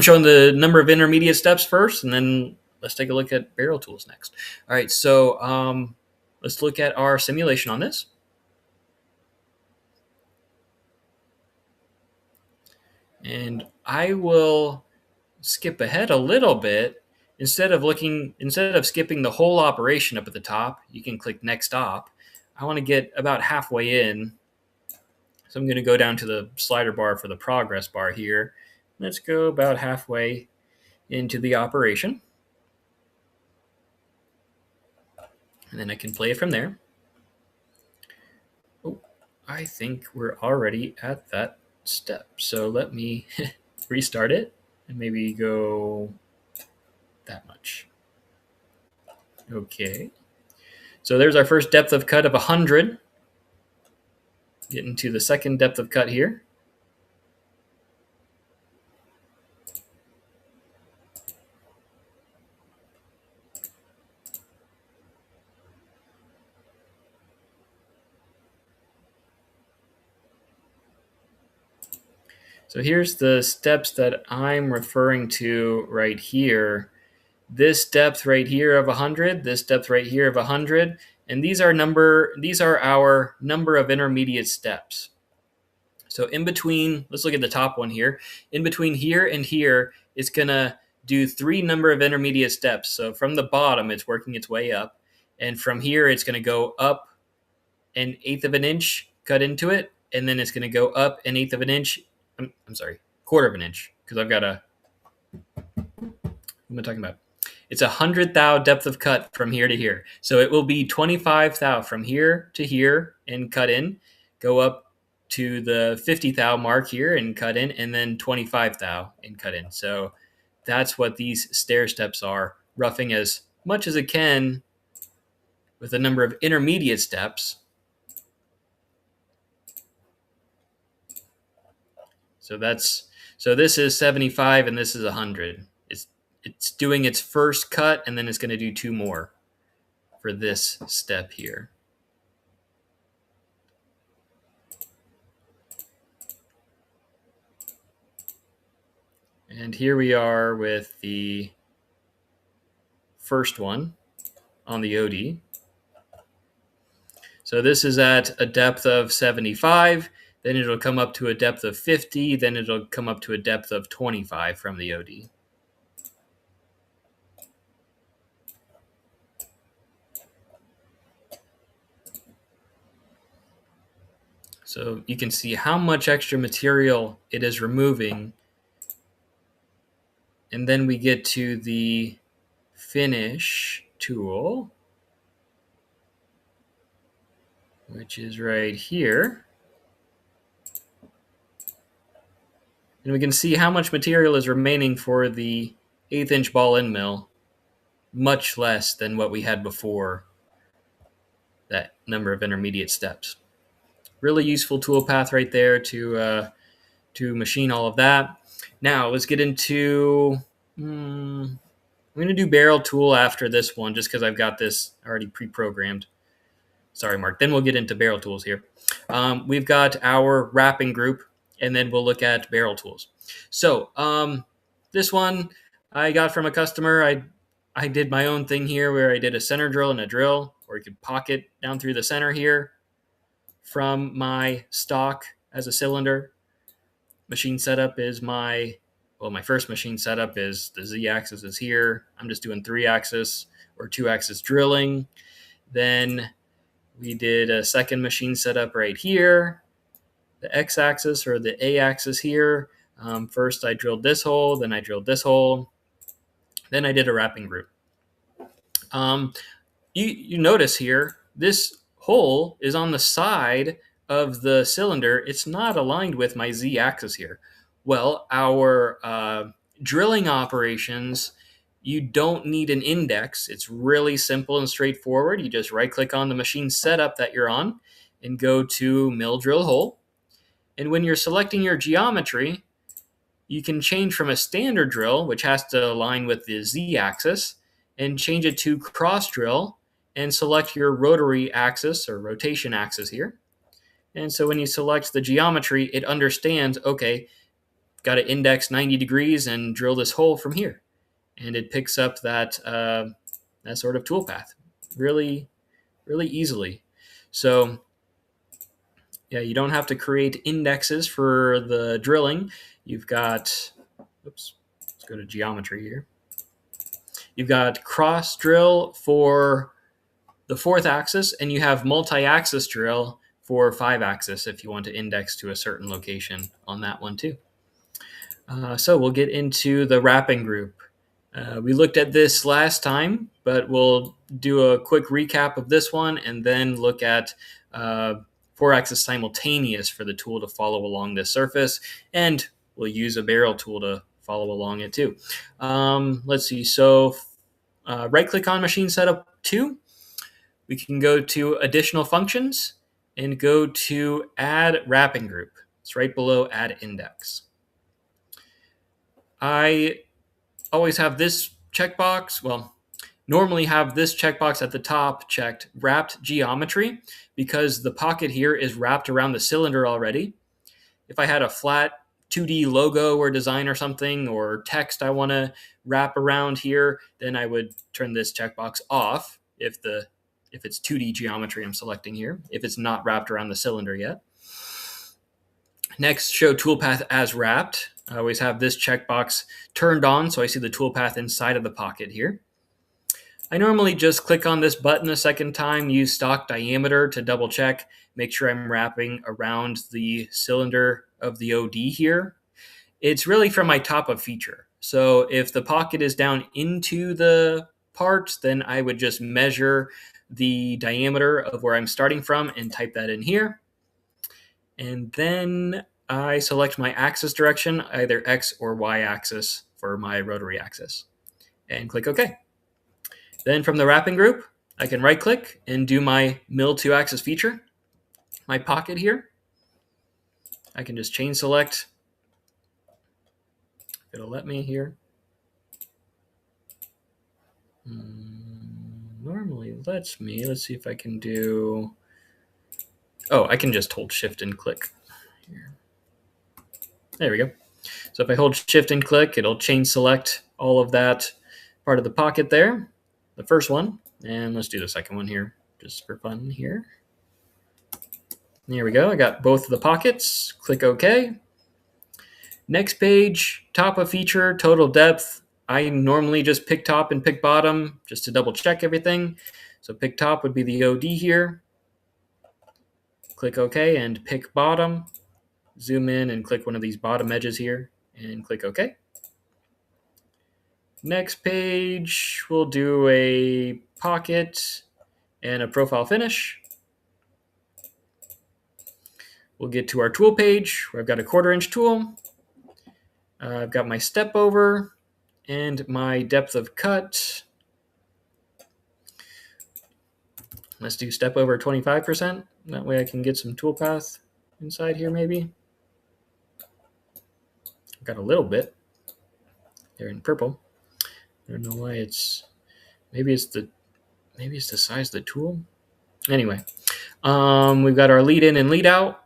A: showing the number of intermediate steps first, and then let's take a look at barrel tools next. All right, so let's look at our simulation on this. And I will skip ahead a little bit. Instead of skipping the whole operation up at the top, you can click next op. I want to get about halfway in. So I'm going to go down to the slider bar for the progress bar here. Let's go about halfway into the operation. And then I can play it from there. Oh, I think we're already at that step. So let me restart it and maybe go that much. Okay. So there's our first depth of cut of 100. Getting to the second depth of cut here. So here's the steps that I'm referring to right here. This depth right here of 100, this depth right here of 100, and these are our number of intermediate steps. So in between, let's look at the top one here. In between here and here, it's going to do 3 number of intermediate steps. So from the bottom, it's working its way up. And from here, it's going to go up 1/8 of an inch, cut into it. And then it's going to go up 1/8 of an inch. I'm sorry, 1/4 of an inch, because I've got what am I talking about? It's 100 thou depth of cut from here to here. So it will be 25 thou from here to here and cut in, go up to the 50 thou mark here and cut in, and then 25 thou and cut in. So that's what these stair steps are, roughing as much as it can with a number of intermediate steps. So this is 75 and this is 100. It's doing its first cut, and then it's going to do 2 more for this step here. And here we are with the first one on the OD. So this is at a depth of 75, then it'll come up to a depth of 50, then it'll come up to a depth of 25 from the OD. So you can see how much extra material it is removing. And then we get to the finish tool, which is right here. And we can see how much material is remaining for the 1/8 inch ball end mill, much less than what we had before that number of intermediate steps. Really useful toolpath right there to machine all of that. Now let's get into, I'm going to do barrel tool after this one just because I've got this already pre-programmed. Sorry, Mark. Then we'll get into barrel tools here. We've got our wrapping group, and then we'll look at barrel tools. So this one I got from a customer. I did my own thing here where I did a center drill and a drill, or you could pocket down through the center here from my stock has a cylinder. Machine setup is my first machine setup is the z-axis is here. I'm just doing 3-axis or 2-axis drilling. Then we did a second machine setup right here. The x-axis or the a-axis here. First I drilled this hole, then I drilled this hole. Then I did a wrapping group. You notice here, this hole is on the side of the cylinder. It's not aligned with my z-axis here. Well, our drilling operations, you don't need an index. It's really simple and straightforward. You just right-click on the machine setup that you're on and go to Mill Drill Hole. And when you're selecting your geometry, you can change from a standard drill, which has to align with the z-axis, and change it to cross drill and select your rotary axis or rotation axis here. And so when you select the geometry, it understands, okay, got to index 90 degrees and drill this hole from here. And it picks up that sort of toolpath really, really easily. So yeah, you don't have to create indexes for the drilling. You've got, let's go to geometry here. You've got cross drill for the 4th axis, and you have multi-axis drill for 5-axis if you want to index to a certain location on that one too. So we'll get into the wrapping group. We looked at this last time, but we'll do a quick recap of this one and then look at 4-axis simultaneous for the tool to follow along this surface, and we'll use a barrel tool to follow along it too. Let's see. So right-click on Machine Setup 2. We can go to Additional Functions and go to Add Wrapping Group. It's right below Add Index. I always have this checkbox, normally have this checkbox at the top checked, Wrapped Geometry, because the pocket here is wrapped around the cylinder already. If I had a flat 2D logo or design or something, or text I want to wrap around here, then I would turn this checkbox off if it's 2D geometry I'm selecting here, if it's not wrapped around the cylinder yet. Next, show toolpath as wrapped. I always have this checkbox turned on so I see the toolpath inside of the pocket here. I normally just click on this button a second time, use stock diameter to double check, make sure I'm wrapping around the cylinder of the OD here. It's really from my top of feature. So if the pocket is down into the part, then I would just measure the diameter of where I'm starting from and type that in here. And then I select my axis direction, either X or Y axis for my rotary axis, and click OK. Then from the wrapping group, I can right click and do my mill 2-axis feature, my pocket here. I can just chain select. It'll let me here. Normally lets me. Let's see if I can do. Oh, I can just hold Shift and click here. There we go. So if I hold Shift and click, it'll chain select all of that part of the pocket there, the first one. And let's do the second one here, just for fun here. There we go. I got both of the pockets. Click OK. Next page, top of feature, total depth. I normally just pick top and pick bottom just to double check everything. So pick top would be the OD here. Click OK and pick bottom. Zoom in and click one of these bottom edges here and click OK. Next page, we'll do a pocket and a profile finish. We'll get to our tool page where I've got a 1/4-inch tool. I've got my step over and my depth of cut. Let's do step over 25%. That way I can get some toolpath inside here maybe. I've got a little bit there in purple. I don't know why it's, maybe it's the size of the tool. Anyway, we've got our lead in and lead out.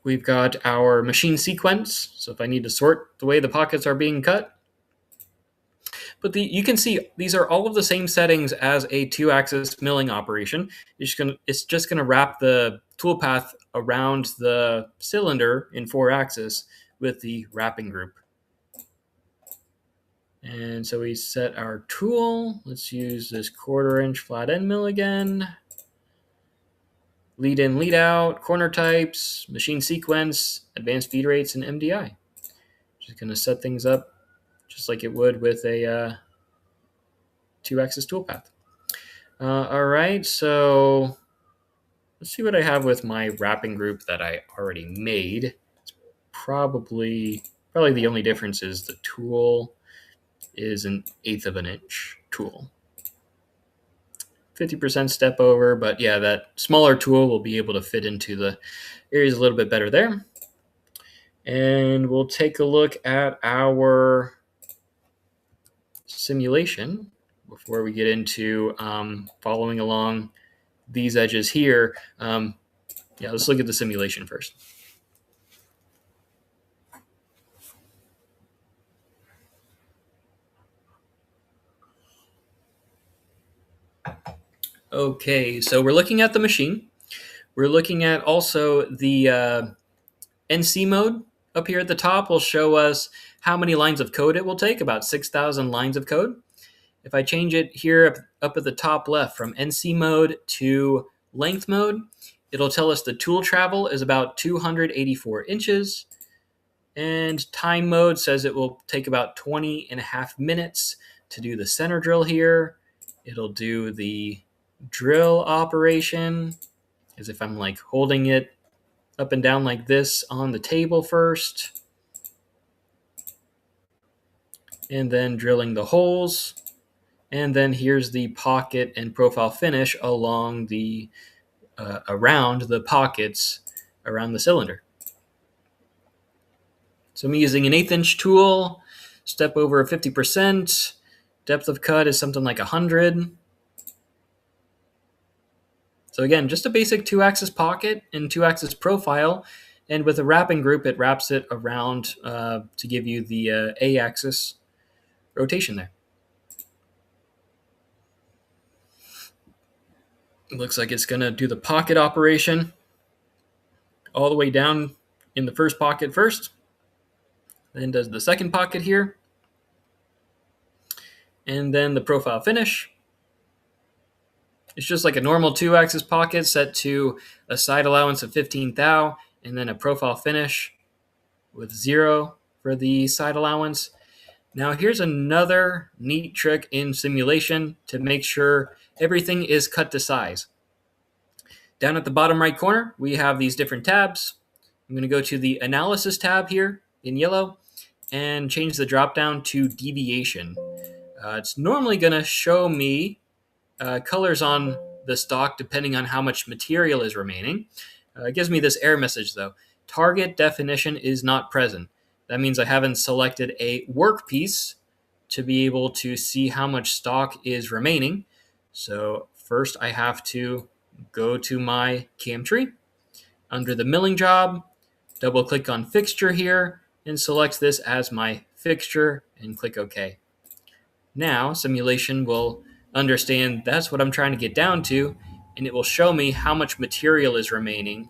A: We've got our machine sequence. So if I need to sort the way the pockets are being cut, But you can see these are all of the same settings as a 2-axis milling operation. It's just gonna wrap the toolpath around the cylinder in 4-axis with the wrapping group. And so we set our tool. Let's use this 1/4-inch flat end mill again. Lead in, lead out, corner types, machine sequence, advanced feed rates, and MDI. Just gonna set things up just like it would with a 2-axis toolpath. All right, so let's see what I have with my wrapping group that I already made. It's probably the only difference is the tool is 1/8 of an inch tool. 50% step over, but yeah, that smaller tool will be able to fit into the areas a little bit better there. And we'll take a look at our simulation before we get into following along these edges here. Yeah, let's look at the simulation first. Okay, so we're looking at the machine. We're looking at also the NC mode up here at the top will show us how many lines of code it will take, about 6,000 lines of code. If I change it here up at the top left from NC mode to length mode, it'll tell us the tool travel is about 284 inches. And time mode says it will take about 20.5 minutes to do the center drill here. It'll do the drill operation as if I'm like holding it up and down like this on the table first. And then drilling the holes. And then here's the pocket and profile finish along the around the pockets around the cylinder. So I'm using an 1/8-inch tool, step over 50%, depth of cut is something like 100. So again, just a basic 2-axis pocket and 2-axis profile, and with a wrapping group, it wraps it around to give you the A-axis rotation there. It looks like it's going to do the pocket operation all the way down in the first pocket first, then does the second pocket here, and then the profile finish. It's just like a normal 2-axis pocket set to a side allowance of 15 thou, and then a profile finish with 0 for the side allowance. Now here's another neat trick in simulation to make sure everything is cut to size. Down at the bottom right corner, we have these different tabs. I'm going to go to the analysis tab here in yellow and change the drop down to deviation. It's normally going to show me colors on the stock depending on how much material is remaining. It gives me this error message though. Target definition is not present. That means I haven't selected a workpiece to be able to see how much stock is remaining. So first I have to go to my cam tree. Under the milling job, double click on fixture here and select this as my fixture and click OK. Now simulation will understand that's what I'm trying to get down to, and it will show me how much material is remaining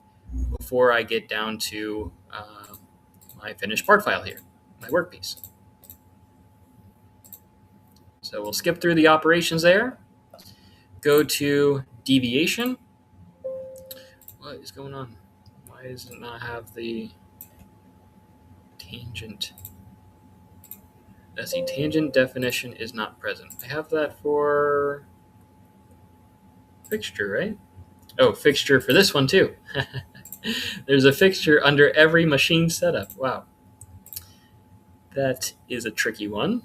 A: before I get down to my finished part file here, my workpiece. So we'll skip through the operations there, go to deviation. What is going on? Why does it not have the tangent? That's the tangent definition is not present. I have that for fixture, right? Oh, fixture for this one too. There's a fixture under every machine setup. Wow. That is a tricky one.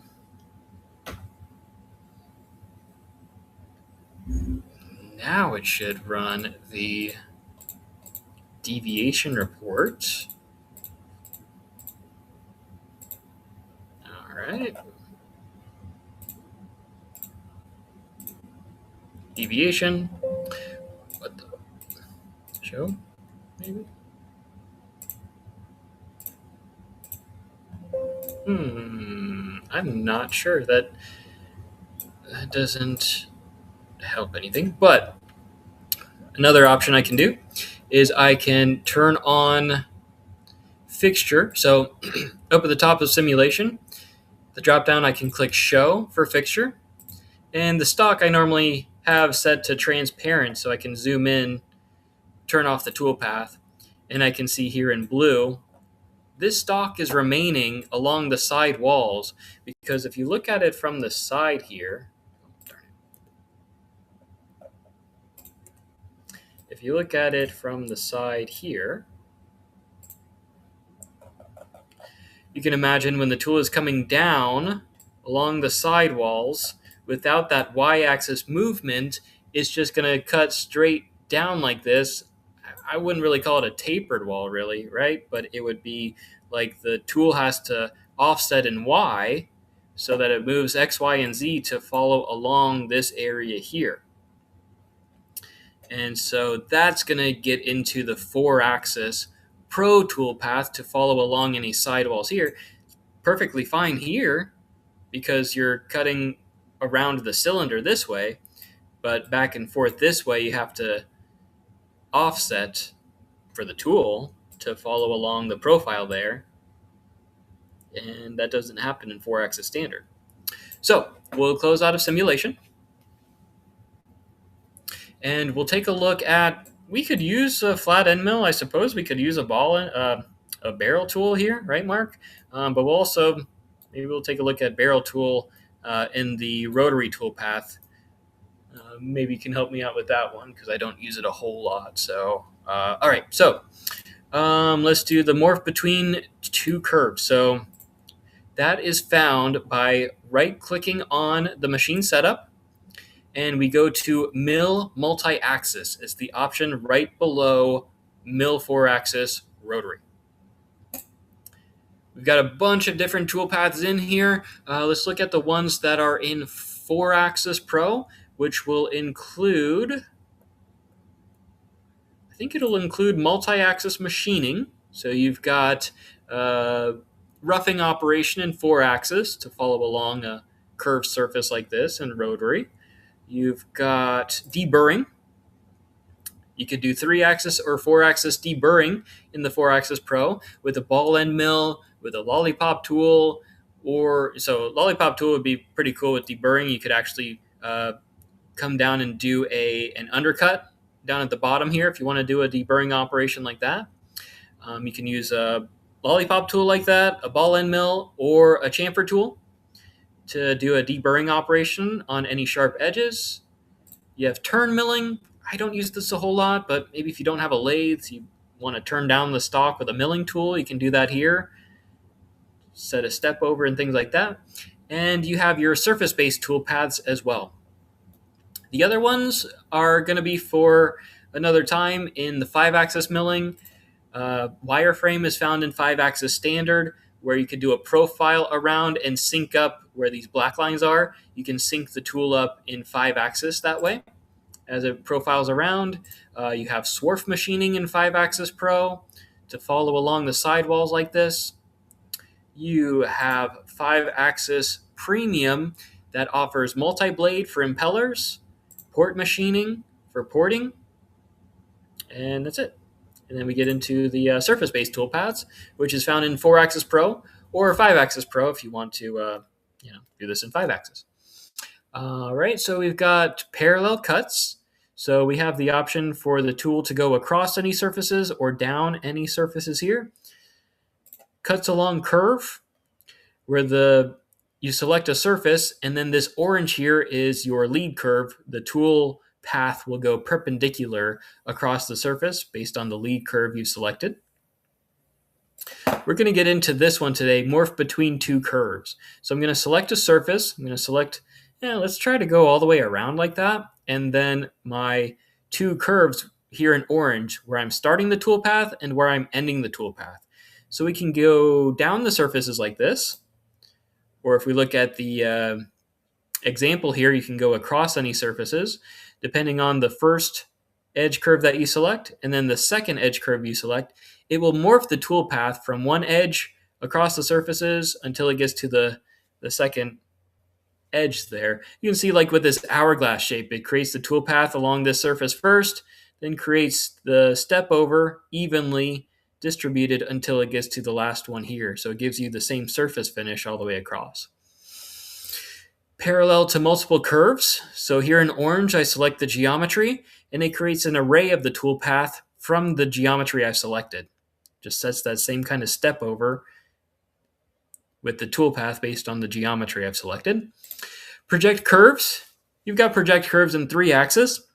A: Now it should run the deviation report. All right. Deviation. What the? Show, maybe? I'm not sure. That that doesn't help anything. But another option I can do is I can turn on fixture. So up at the top of simulation, the drop down, I can click show for fixture. And the stock I normally have set to transparent, so I can zoom in, turn off the toolpath, and I can see here in blue, this stock is remaining along the side walls, because if you look at it from the side here, if you look at it from the side here, you can imagine when the tool is coming down along the side walls, without that y-axis movement, it's just going to cut straight down like this. I wouldn't really call it a tapered wall, really, right? But it would be like the tool has to offset in y so that it moves x, y, and z to follow along this area here. And so that's going to get into the 4-axis Pro toolpath to follow along any sidewalls here. Perfectly fine here because you're cutting around the cylinder this way, but back and forth this way you have to offset for the tool to follow along the profile there, and that doesn't happen in 4-axis standard. So we'll close out of simulation, and we'll take a look at, we could use a flat end mill, I suppose. We could use a barrel tool here, right, Mark? But we'll also, maybe we'll take a look at barrel tool in the rotary toolpath. Maybe you can help me out with that one because I don't use it a whole lot. So, all right. So let's do the morph between two curves. So that is found by right-clicking on the machine setup, and we go to mill multi-axis. It's the option right below mill 4-axis rotary. We've got a bunch of different toolpaths in here. Let's look at the ones that are in 4-axis Pro, which will include, I think it'll include multi-axis machining. So you've got roughing operation in 4-axis to follow along a curved surface like this in rotary. You've got deburring. You could do 3-axis or 4-axis deburring in the 4-axis Pro with a ball end mill, with a lollipop tool, or so lollipop tool would be pretty cool with deburring. You could actually come down and do an undercut down at the bottom here if you want to do a deburring operation like that. You can use a lollipop tool like that, a ball end mill, or a chamfer tool to do a deburring operation on any sharp edges. You have turn milling. I don't use this a whole lot, but maybe if you don't have a lathe, you want to turn down the stock with a milling tool, you can do that here. Set a step over and things like that. And you have your surface-based toolpaths as well. The other ones are going to be for another time in the 5-axis milling. Wireframe is found in 5-axis standard, where you could do a profile around and sync up where these black lines are. You can sync the tool up in 5-axis that way. As it profiles around, you have swarf machining in 5-axis Pro to follow along the sidewalls like this. You have 5-axis Premium that offers multi-blade for impellers, port machining for porting, and that's it. And then we get into the surface-based toolpaths, which is found in 4-axis Pro or 5-axis Pro if you want to do this in 5-axis. All right, so we've got parallel cuts. So we have the option for the tool to go across any surfaces or down any surfaces here. Cuts along curve, where you select a surface, and then this orange here is your lead curve. The tool path will go perpendicular across the surface based on the lead curve you selected. We're going to get into this one today, morph between two curves. So I'm going to select a surface. I'm going to select, let's try to go all the way around like that. And then my two curves here in orange, where I'm starting the toolpath and where I'm ending the toolpath. So we can go down the surfaces like this. Or if we look at the example here, you can go across any surfaces, depending on the first edge curve that you select, and then the second edge curve you select. It will morph the toolpath from one edge across the surfaces until it gets to the second edge there. You can see like with this hourglass shape, it creates the toolpath along this surface first, then creates the step over evenly distributed until it gets to the last one here. So it gives you the same surface finish all the way across. Parallel to multiple curves. So here in orange, I select the geometry, and it creates an array of the toolpath from the geometry I've selected. Just sets that same kind of step over with the toolpath based on the geometry I've selected. Project curves. You've got project curves in 3 axes.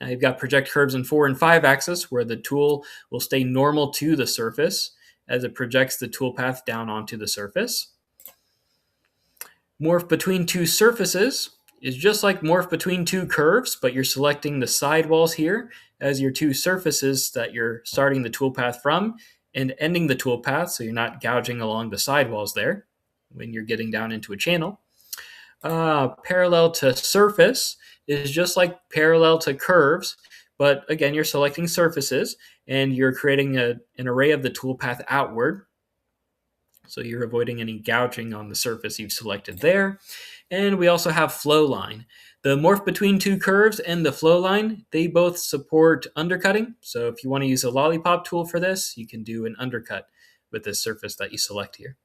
A: Now you've got project curves in 4 and 5 axis, where the tool will stay normal to the surface as it projects the toolpath down onto the surface. Morph between 2 surfaces is just like morph between 2 curves, but you're selecting the sidewalls here as your 2 surfaces that you're starting the toolpath from and ending the toolpath, so you're not gouging along the sidewalls there when you're getting down into a channel. Parallel to surface is just like parallel to curves, but again, you're selecting surfaces and you're creating an array of the toolpath outward. So you're avoiding any gouging on the surface you've selected there. And we also have flow line. The morph between 2 curves and the flow line, they both support undercutting. So if you want to use a lollipop tool for this, you can do an undercut with this surface that you select here.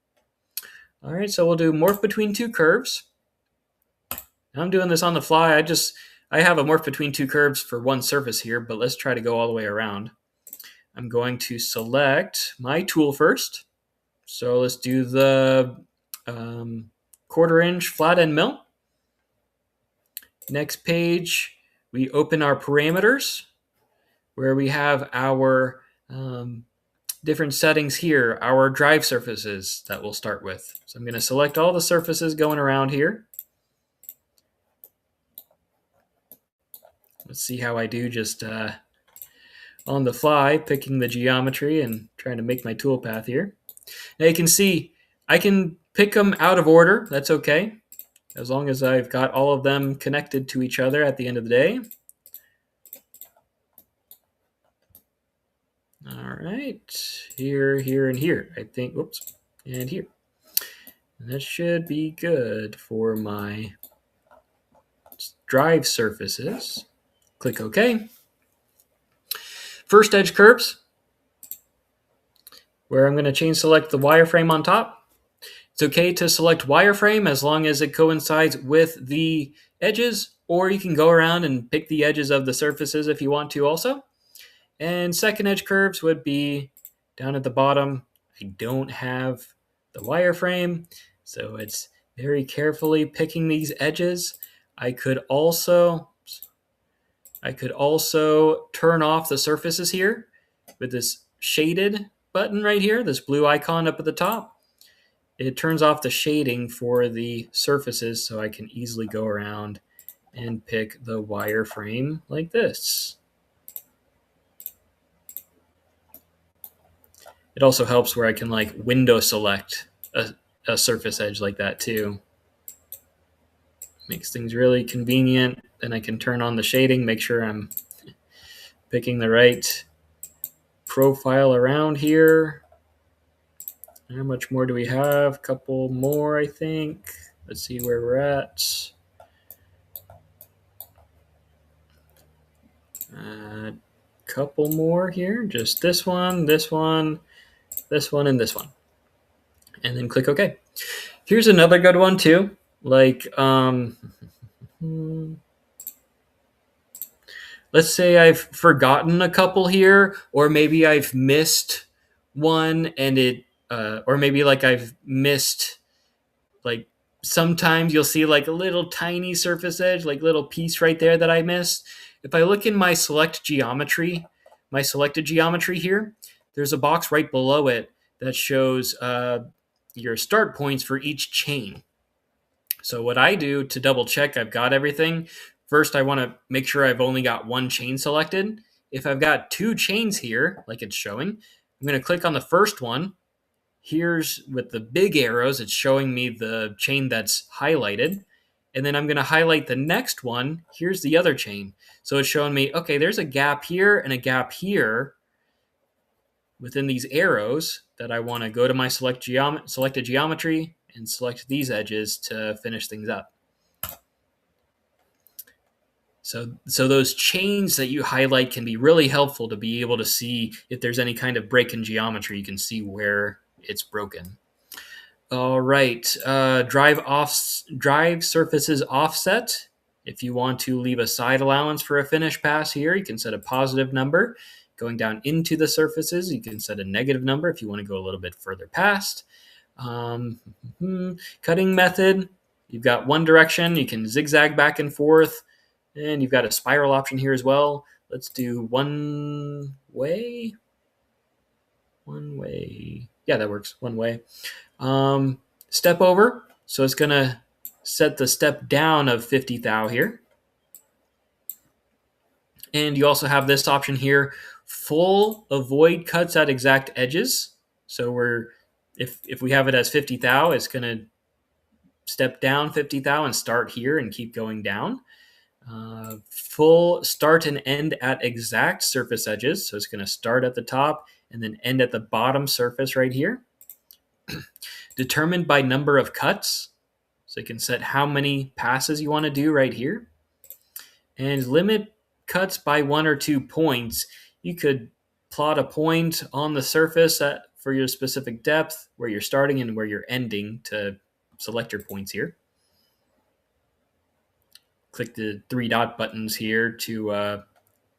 A: All right, so we'll do morph between 2 curves. I'm doing this on the fly. I have a morph between 2 curves for one surface here, but let's try to go all the way around. I'm going to select my tool first. So let's do the 1/4 inch flat end mill. Next page, we open our parameters where we have our different settings here, our drive surfaces that we'll start with. So I'm going to select all the surfaces going around here. Let's see how I do just on the fly, picking the geometry and trying to make my toolpath here. Now you can see I can pick them out of order. That's okay, as long as I've got all of them connected to each other at the end of the day. All right, here, here, and here. I think, whoops, and here. And that should be good for my drive surfaces. Click OK. First edge curves, where I'm going to chain select the wireframe on top. It's okay to select wireframe as long as it coincides with the edges, or you can go around and pick the edges of the surfaces if you want to also. And second edge curves would be down at the bottom. I don't have the wireframe, so it's very carefully picking these edges. I could also turn off the surfaces here with this shaded button right here, this blue icon up at the top. It turns off the shading for the surfaces so I can easily go around and pick the wireframe like this. It also helps where I can like window select a surface edge like that too. Makes things really convenient. Then I can turn on the shading, make sure I'm picking the right profile around here. How much more do we have? A couple more, I think. Let's see where we're at. Couple more here. Just this one, this one, this one, and this one. And then click OK. Here's another good one too. Like, let's say I've forgotten a couple here, or maybe I've missed one and or maybe like I've missed, like sometimes you'll see like a little tiny surface edge, like little piece right there that I missed. If I look in my selected geometry here, there's a box right below it that shows your start points for each chain. So what I do to double check I've got everything, first I want to make sure I've only got one chain selected. If I've got 2 chains here, like it's showing, I'm going to click on the first one. Here's with the big arrows, it's showing me the chain that's highlighted. And then I'm going to highlight the next one. Here's the other chain. So it's showing me, okay, there's a gap here and a gap here within these arrows that I want to go to my selected geometry and select these edges to finish things up. So those chains that you highlight can be really helpful to be able to see if there's any kind of break in geometry. You can see where it's broken. All right, drive surfaces offset. If you want to leave a side allowance for a finish pass here, you can set a positive number. Going down into the surfaces, you can set a negative number if you want to go a little bit further past. Cutting method, you've got one direction. You can zigzag back and forth, and you've got a spiral option here as well. Let's do one way. One way. Yeah, that works. One way. Step over. So it's going to set the step down of 50 thou here. And you also have this option here, full avoid cuts at exact edges. So if we have it as 50 thou, it's going to step down 50 thou and start here and keep going down. Full start and end at exact surface edges. So it's going to start at the top and then end at the bottom surface right here. Determined by number of cuts. So you can set how many passes you want to do right here. And limit cuts by 1 or 2 points. You could plot a point on the surface for your specific depth, where you're starting and where you're ending to select your points here. Click the 3 dot buttons here to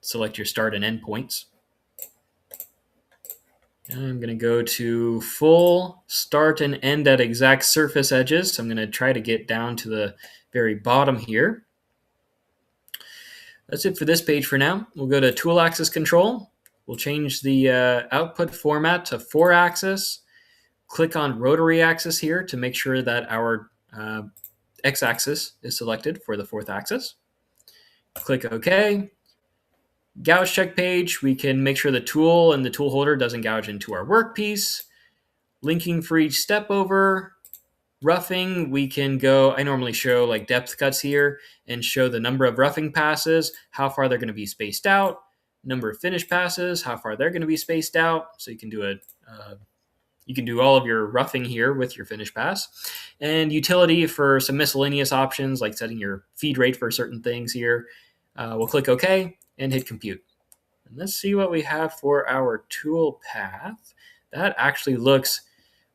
A: select your start and end points. I'm going to go to full start and end at exact surface edges. So I'm going to try to get down to the very bottom here. That's it for this page for now. We'll go to tool axis control. We'll change the output format to 4-axis. Click on rotary axis here to make sure that our x-axis is selected for the 4th axis. Click OK. Gouge check page, we can make sure the tool and the tool holder doesn't gouge into our workpiece. Linking for each step over. Roughing, we can go, I normally show like depth cuts here and show the number of roughing passes, how far they're going to be spaced out, number of finish passes, how far they're going to be spaced out. So you can do all of your roughing here with your finish pass. And utility for some miscellaneous options like setting your feed rate for certain things here. We'll click OK and hit compute. And let's see what we have for our tool path. That actually looks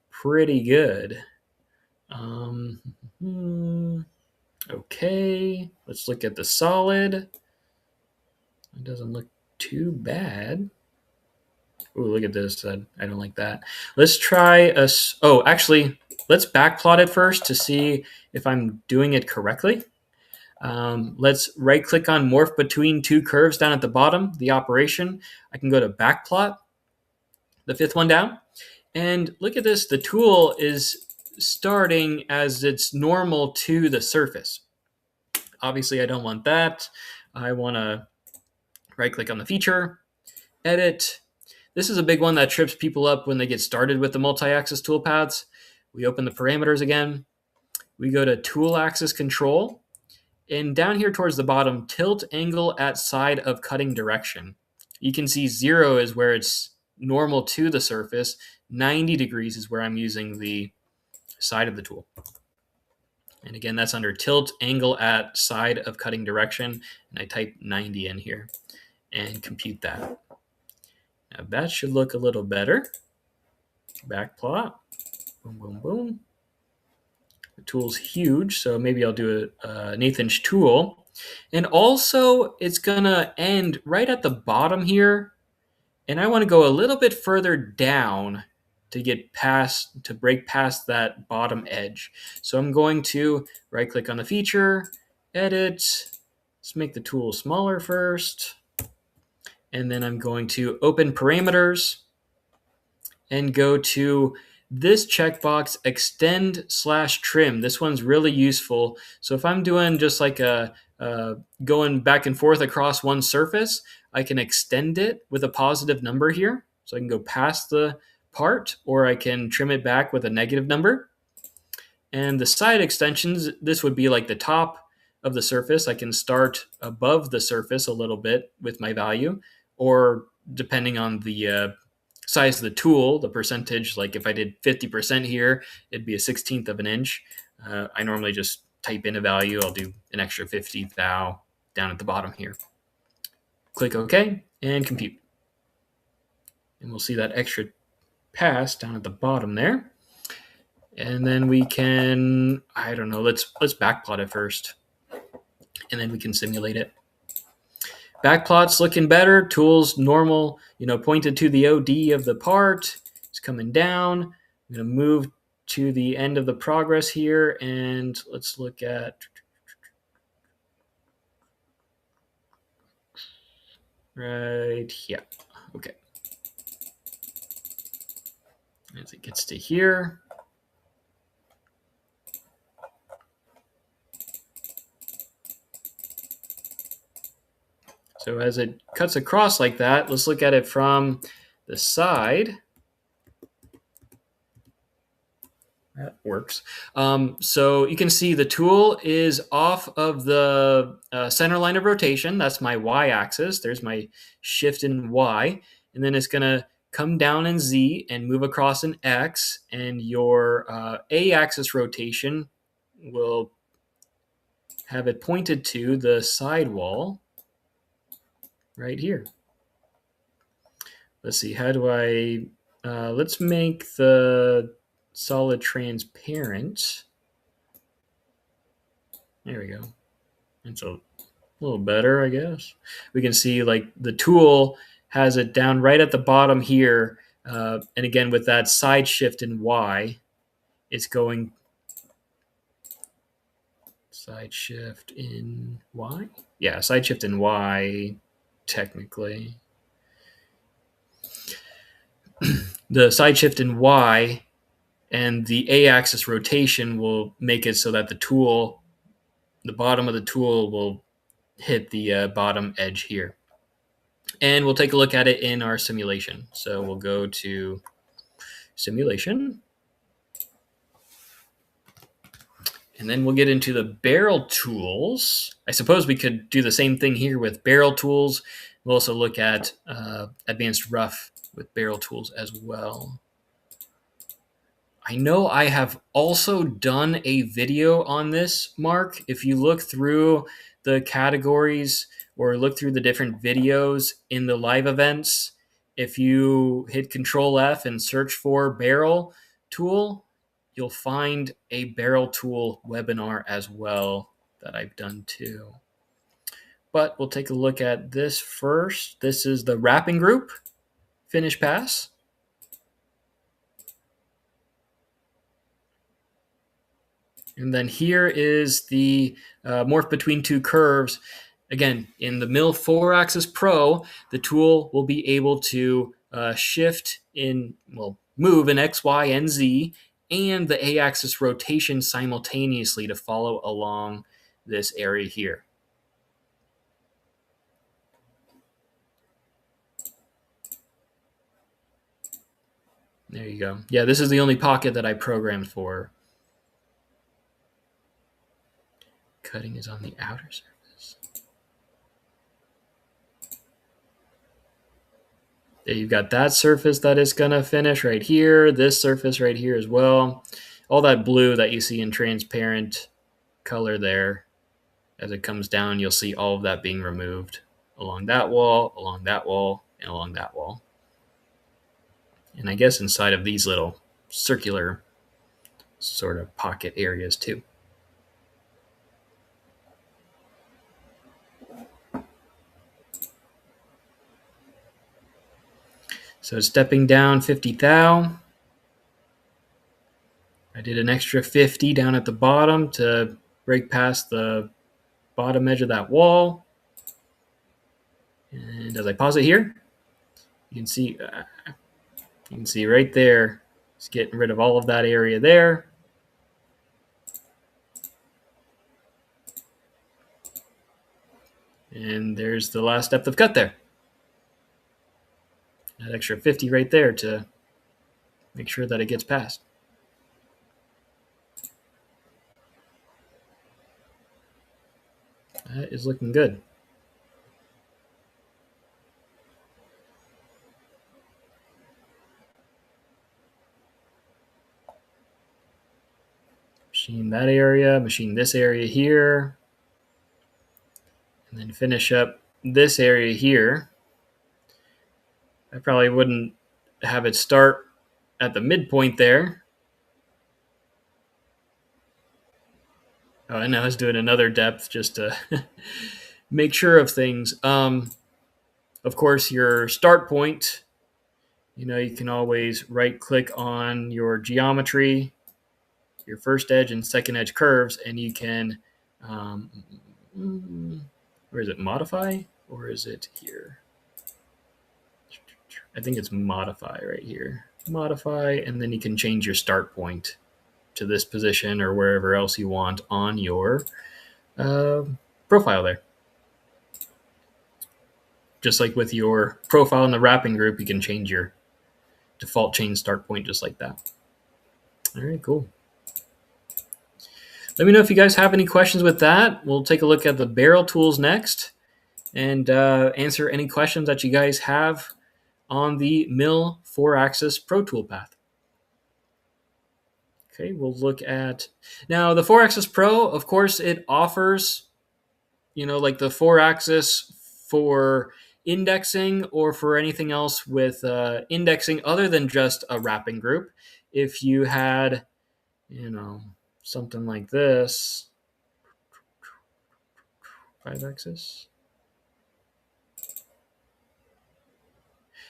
A: pretty good. Okay, let's look at the solid. It doesn't look too bad. Oh, look at this. I don't like that. Let's try actually, let's backplot it first to see if I'm doing it correctly. Let's right click on morph between 2 curves down at the bottom, the operation. I can go to backplot, the 5th one down. And look at this. The tool is starting as it's normal to the surface. Obviously, I don't want that. I want to right click on the feature, edit. This is a big one that trips people up when they get started with the multi-axis toolpaths. We open the parameters again. We go to tool axis control. And down here towards the bottom, tilt angle at side of cutting direction. You can see 0 is where it's normal to the surface. 90 degrees is where I'm using the side of the tool. And again, that's under tilt angle at side of cutting direction. And I type 90 in here and compute that. Now that should look a little better. Backplot. Boom, boom, boom. The tool's huge, so maybe I'll do an 1/8 inch tool. And also, it's going to end right at the bottom here. And I want to go a little bit further down to break past that bottom edge. So I'm going to right click on the feature, edit. Let's make the tool smaller first. And then I'm going to open parameters and go to this checkbox, extend/trim. This one's really useful. So if I'm doing just like going back and forth across one surface, I can extend it with a positive number here. So I can go past the part, or I can trim it back with a negative number. And the side extensions, this would be like the top of the surface. I can start above the surface a little bit with my value, or depending on the size of the tool, the percentage, like if I did 50% here, it'd be a 1/16 of an inch. I normally just type in a value. I'll do an extra 50 thou down at the bottom here. Click OK and compute. And we'll see that extra pass down at the bottom there. And then we can, I don't know, let's backplot it first. And then we can simulate it. Backplot's looking better. Tools normal, pointed to the OD of the part. It's coming down. I'm going to move to the end of the progress here, and let's look at right here. Okay. As it gets to here. So as it cuts across like that, let's look at it from the side. That works. So you can see the tool is off of the center line of rotation. That's my y-axis. There's my shift in y. And then it's going to come down in z and move across in x. And your a-axis rotation will have it pointed to the sidewall right here. Let's see, how do I... let's make the solid transparent. There we go. It's a little better, I guess. We can see like the tool has it down right at the bottom here. And again, with that side shift in Y, it's going side shift in Y? Yeah, side shift in Y, technically. The side shift in Y and the A-axis rotation will make it so that the tool, the bottom of the tool will hit the bottom edge here. And we'll take a look at it in our simulation. So we'll go to simulation. And then we'll get into the barrel tools. I suppose we could do the same thing here with barrel tools. We'll also look at advanced rough with barrel tools as well. I know I have also done a video on this, Mark. If you look through the categories or look through the different videos in the live events, if you hit Control F and search for barrel tool, you'll find a barrel tool webinar as well that I've done too. But we'll take a look at this first. This is the wrapping group, finish pass. And then here is the morph between two curves. Again, in the Mill 4-Axis Pro, the tool will be able to shift in, well, move in X, Y, and Z, and the A-axis rotation simultaneously to follow along this area here. There you go. Yeah, this is the only pocket that I programmed for. Cutting is on the outer surface. There you've got that surface that is going to finish right here, this surface right here as well. All that blue that you see in transparent color there, as it comes down, you'll see all of that being removed along that wall, and along that wall. And I guess inside of these little circular sort of pocket areas too. So stepping down 50 thou. I did an extra 50 down at the bottom to break past the bottom edge of that wall. And as I pause it here, you can see right there, it's getting rid of all of that area there. And there's the last depth of cut there. That extra 50 right there to make sure that it gets past. That is looking good. Machine that area, machine this area here. And then finish up this area here. I probably wouldn't have it start at the midpoint there. Oh, and now it's doing another depth just to make sure of things. Of course, your start point, you can always right click on your geometry, your first edge and second edge curves, and you can, where is it, modify, or is it here? I think it's modify right here. Modify, and then you can change your start point to this position or wherever else you want on your profile there. Just like with your profile in the wrapping group, you can change your default chain start point just like that. All right, cool. Let me know if you guys have any questions with that. We'll take a look at the barrel tools next and answer any questions that you guys have on the Mill 4-axis Pro Toolpath. Okay, we'll look at, now the 4-axis Pro, of course, it offers, like the 4-axis for indexing or for anything else with indexing other than just a wrapping group. If you had, something like this, 5-axis.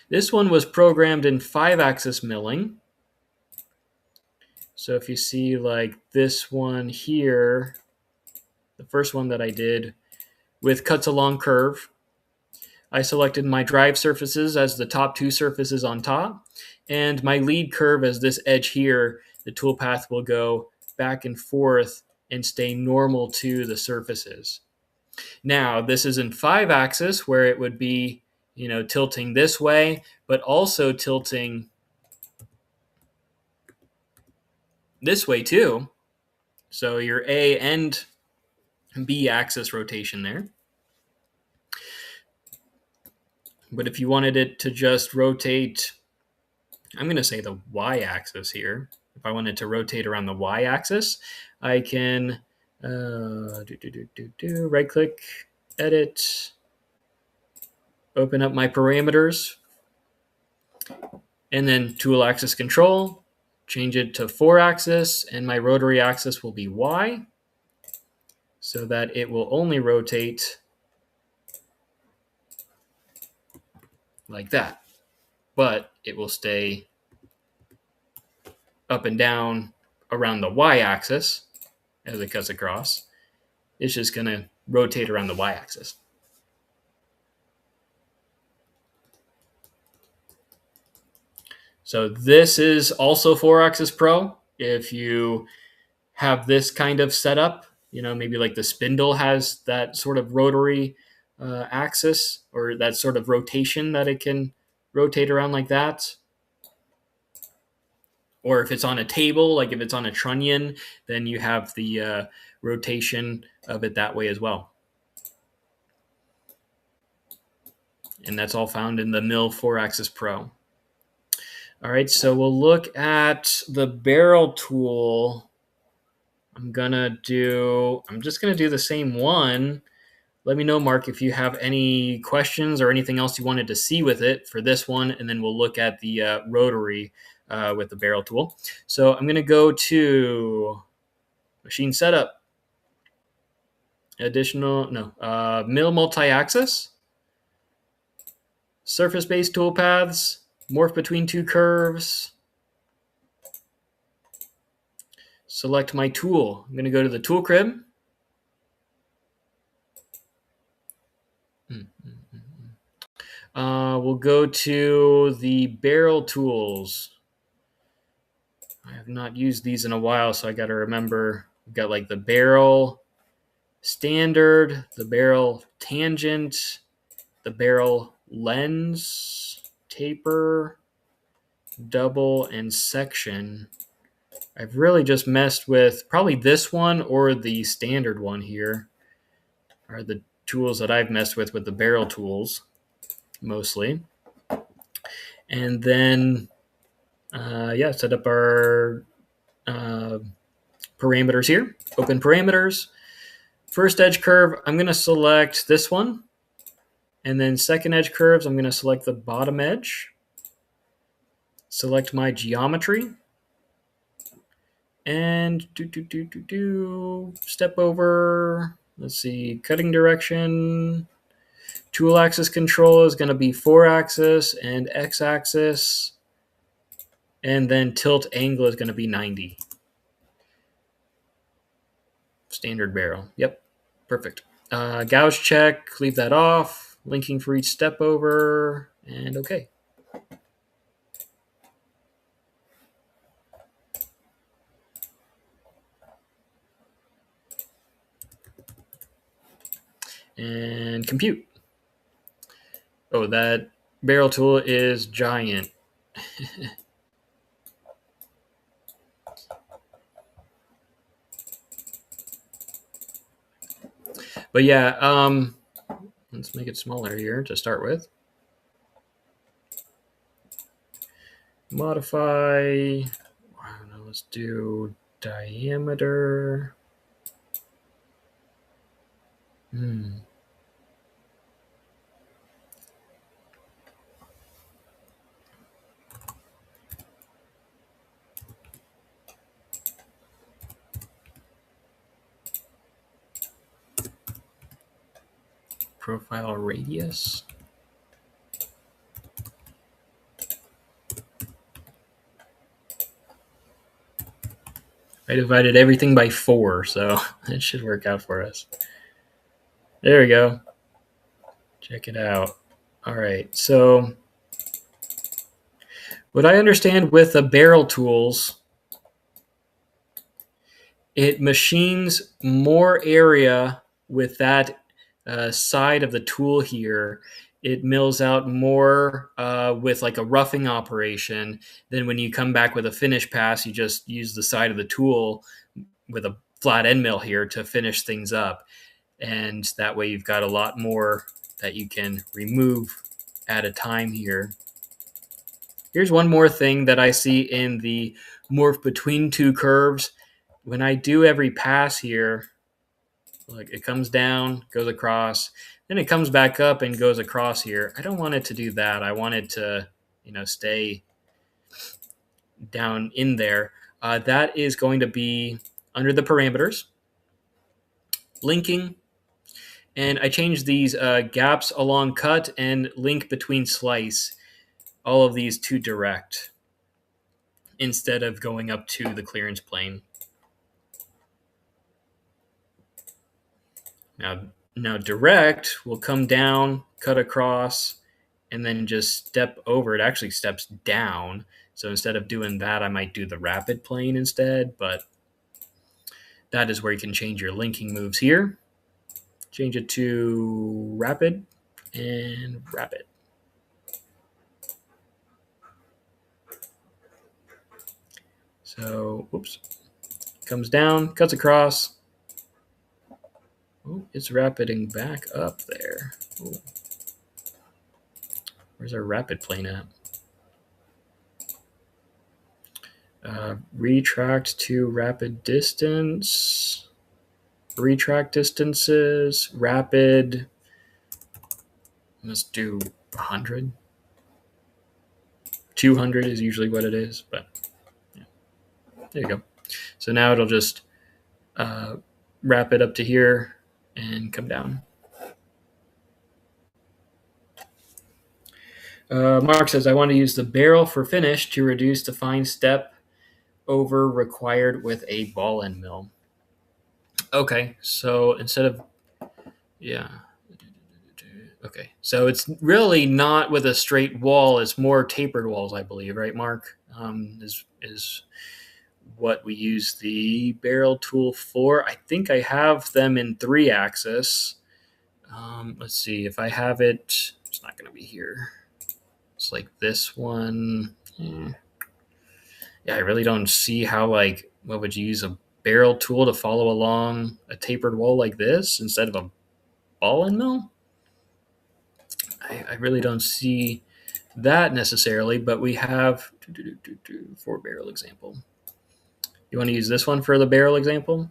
A: This one was programmed in 5-axis milling. So if you see like this one here, the first one that I did with cuts along curve, I selected my drive surfaces as the top 2 surfaces on top, and my lead curve as this edge here. The toolpath will go back and forth and stay normal to the surfaces. Now, this is in 5-axis where it would be, tilting this way, but also tilting this way too. So your A and B axis rotation there. But if you wanted it to just rotate, I'm going to say the Y axis here. If I wanted to rotate around the Y axis, I can right click, edit, open up my parameters, and then tool axis control, change it to 4-axis, and my rotary axis will be Y, so that it will only rotate like that, but it will stay up and down around the Y-axis as it cuts across. It's just going to rotate around the Y-axis. So this is also 4-axis Pro. If you have this kind of setup, maybe like the spindle has that sort of rotary axis or that sort of rotation that it can rotate around like that. Or if it's on a table, like if it's on a trunnion, then you have the rotation of it that way as well. And that's all found in the Mill 4-axis Pro. All right, so we'll look at the barrel tool. I'm just gonna do the same one. Let me know, Mark, if you have any questions or anything else you wanted to see with it for this one, and then we'll look at the rotary with the barrel tool. So I'm gonna go to machine setup, mill multi-axis, surface-based toolpaths, morph between 2 curves, select my tool. I'm going to go to the tool crib. We'll go to the barrel tools. I have not used these in a while, so I got to remember. We've got like the barrel standard, the barrel tangent, the barrel lens, taper, double, and section. I've really just messed with probably this one or the standard one here are the tools that I've messed with the barrel tools mostly. And then, set up our parameters here. Open parameters. first edge curve, I'm going to select this one. And then second edge curves, I'm going to select the bottom edge. Select my geometry. And step over. Let's see, cutting direction. Tool axis control is going to be 4-axis and x-axis. And then tilt angle is going to be 90. Standard barrel. Yep, perfect. Gauge check, leave that off. Linking for each step over, and okay. And compute. Oh, that barrel tool is giant. But yeah, let's make it smaller here to start with. Modify. I don't know, let's do diameter. Profile radius. I divided everything by 4, so it should work out for us. There we go. Check it out. All right, so what I understand with the barrel tools, it machines more area with that side of the tool here. It mills out more with like a roughing operation than when you come back with a finish pass. You just use the side of the tool with a flat end mill here to finish things up. And that way you've got a lot more that you can remove at a time here. Here's one more thing that I see in the morph between two curves. When I do every pass here, look, it comes down, goes across, then it comes back up and goes across here. I don't want it to do that. I want it to, stay down in there. That is going to be under the parameters, linking, and I changed these gaps along cut and link between slice, all of these to direct instead of going up to the clearance plane. Now direct will come down, cut across, and then just step over. It actually steps down. So instead of doing that, I might do the rapid plane instead, but that is where you can change your linking moves here. Change it to rapid and rapid. So, oops, comes down, cuts across. Oh, it's rapiding back up there. Ooh. Where's our rapid plane at? Retract to rapid distance. Retract distances, rapid. Let's do 100. 200 is usually what it is, but yeah. There you go. So now it'll just wrap it up to here and come down. Mark says, I want to use the barrel for finish to reduce the fine step over required with a ball end mill. Okay, so instead of, okay, so it's really not with a straight wall, it's more tapered walls, I believe, right, Mark? Is what we use the barrel tool for. I think I have them in 3-axis. Let's see, if I have it, it's not going to be here. It's like this one. Yeah, I really don't see how, what would you use a barrel tool to follow along a tapered wall like this instead of a ball end mill? I really don't see that necessarily, but we have for barrel example. You want to use this one for the barrel example?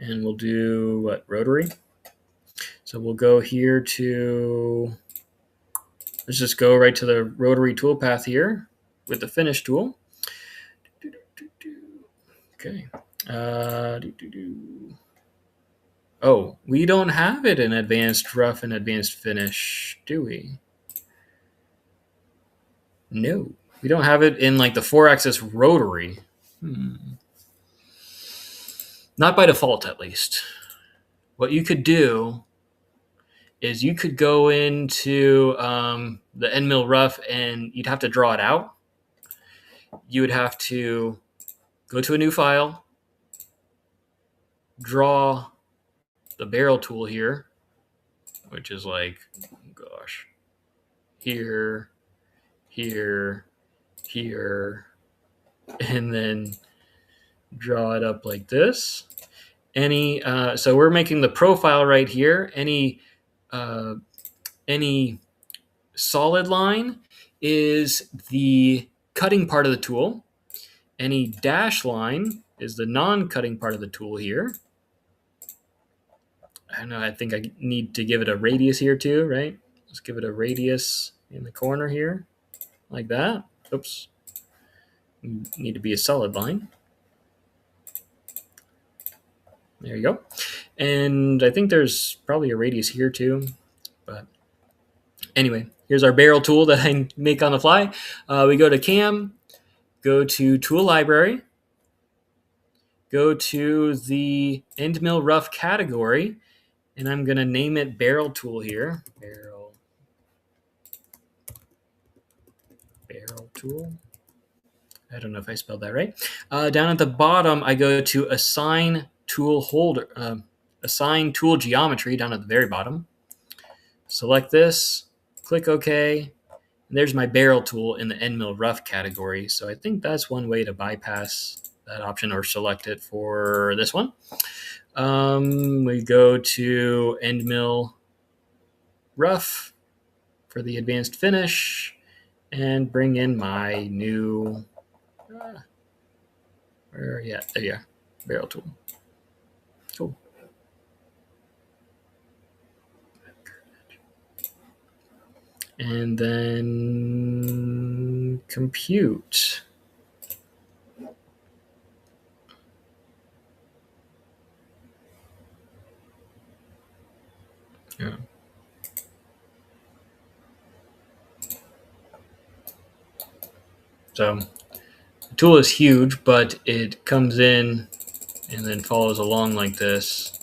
A: And we'll do what, rotary? So we'll go here to, let's just go right to the rotary toolpath here with the finish tool. Okay. Oh, we don't have it in advanced rough and advanced finish, do we? No, we don't have it in like the 4-axis rotary. Not by default, at least. What you could do is you could go into the end mill rough and you'd have to draw it out. You would have to go to a new file, draw the barrel tool here, which is like, gosh, here, here, here, and then draw it up like this. So we're making the profile right here. Any solid line is the cutting part of the tool. Any dash line is the non-cutting part of the tool here. I don't know, I think I need to give it a radius here too, right? Let's give it a radius in the corner here, like that. Oops. Need to be a solid line. There you go. And I think there's probably a radius here too. But anyway, here's our barrel tool that I make on the fly. We go to Cam, go to Tool Library, go to the end mill rough category, and I'm going to name it barrel tool here. Barrel tool. I don't know if I spelled that right. Down at the bottom, I go to assign tool holder, assign tool geometry down at the very bottom. Select this, click OK. And there's my barrel tool in the end mill rough category. So I think that's one way to bypass that option or select it for this one. We go to end mill rough for the advanced finish and bring in my new, there you go, barrel tool. Cool. And then compute. Yeah. So the tool is huge, but it comes in and then follows along like this.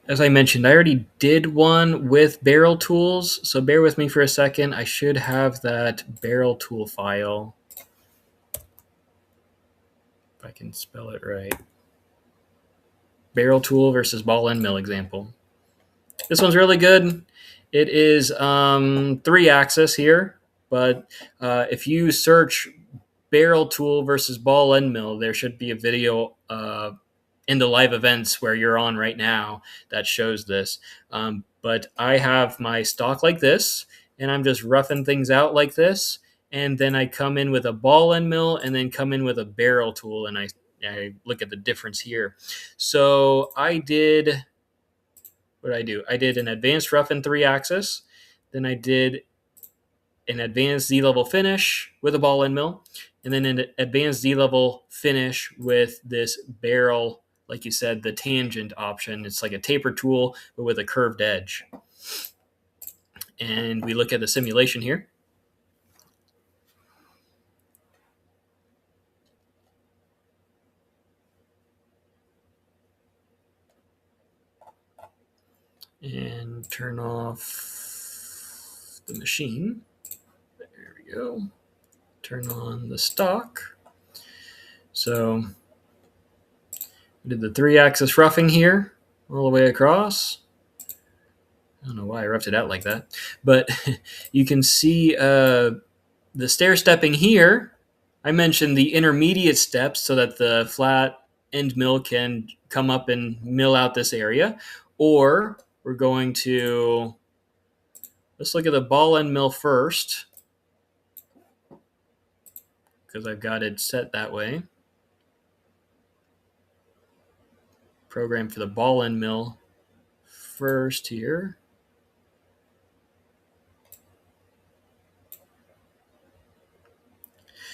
A: As I mentioned, I already did one with barrel tools, so bear with me for a second. I should have that barrel tool file, if I can spell it right. Barrel tool versus ball end mill example. This one's really good. It is 3-axis here, but if you search barrel tool versus ball end mill, there should be a video in the live events where you're on right now that shows this. But I have my stock like this, and I'm just roughing things out like this. And then I come in with a ball end mill and then come in with a barrel tool, and I look at the difference here. So what did I do? I did an advanced rough in 3-axis. Then I did an advanced Z-level finish with a ball end mill, and then an advanced Z-level finish with this barrel, like you said, the tangent option. It's like a taper tool, but with a curved edge. And we look at the simulation here. And turn off the machine. There we go. Turn on the stock. So I did the 3-axis roughing here all the way across. I don't know why I roughed it out like that, but you can see the stair stepping here. I mentioned the intermediate steps so that the flat end mill can come up and mill out this area. Or we're going to, let's look at the ball end mill first. because I've got it set that way. Program for the ball end mill first here.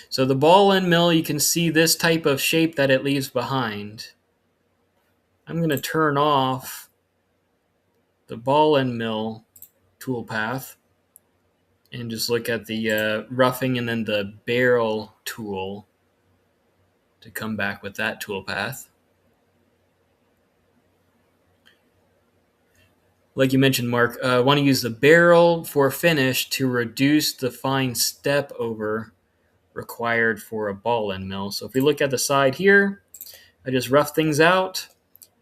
A: So the ball end mill, you can see this type of shape that it leaves behind. I'm going to turn off the ball end mill toolpath and just look at the roughing and then the barrel tool to come back with that toolpath. Like you mentioned, Mark, I want to use the barrel for finish to reduce the fine step over required for a ball end mill. So if we look at the side here, I just rough things out,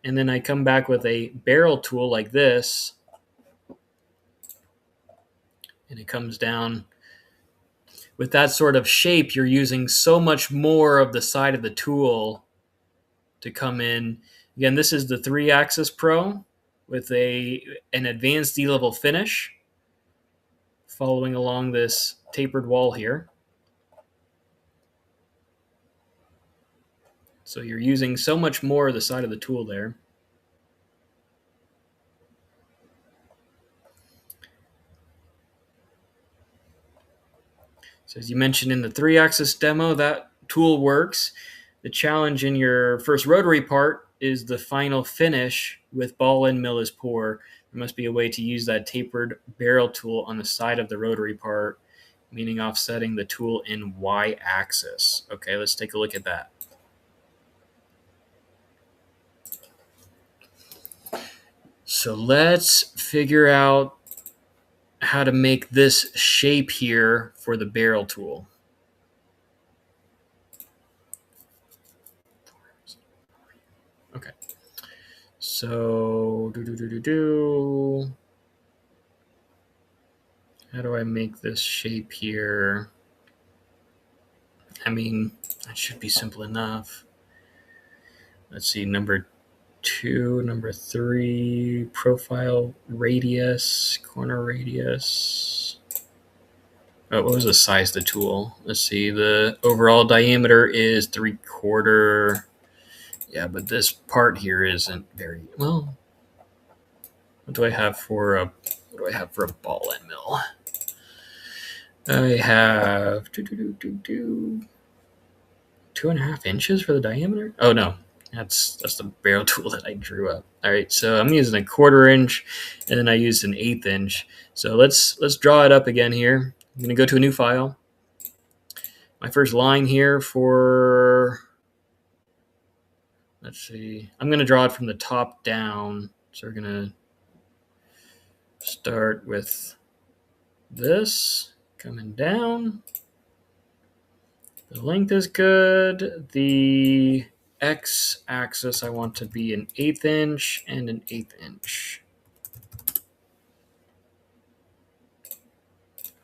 A: and then I come back with a barrel tool like this, and it comes down. With that sort of shape, you're using so much more of the side of the tool to come in. Again, this is the 3-axis Pro with an advanced D-level finish following along this tapered wall here. So you're using so much more of the side of the tool there. So as you mentioned in the 3-axis demo, that tool works. The challenge in your first rotary part is the final finish with ball end mill is poor. There must be a way to use that tapered barrel tool on the side of the rotary part, meaning offsetting the tool in Y-axis. Okay, let's take a look at that. So let's figure out how to make this shape here for the barrel tool. Okay. So how do I make this shape here? I mean, that should be simple enough. Let's see, number 2, number 3, profile radius, corner radius. Oh, what was the size of the tool? Let's see, the overall diameter is 3/4. Yeah, but this part here isn't very well. What do I have for a ball end mill? I have 2.5 inches for the diameter. Oh no, that's the barrel tool that I drew up. All right, so I'm using a 1/4 inch, and then I used an 1/8 inch. So let's draw it up again here. I'm gonna go to a new file. My first line here for, let's see, I'm gonna draw it from the top down. So we're gonna start with this coming down. The length is good. The x-axis I want to be an 1/8 inch and an 1/8 inch.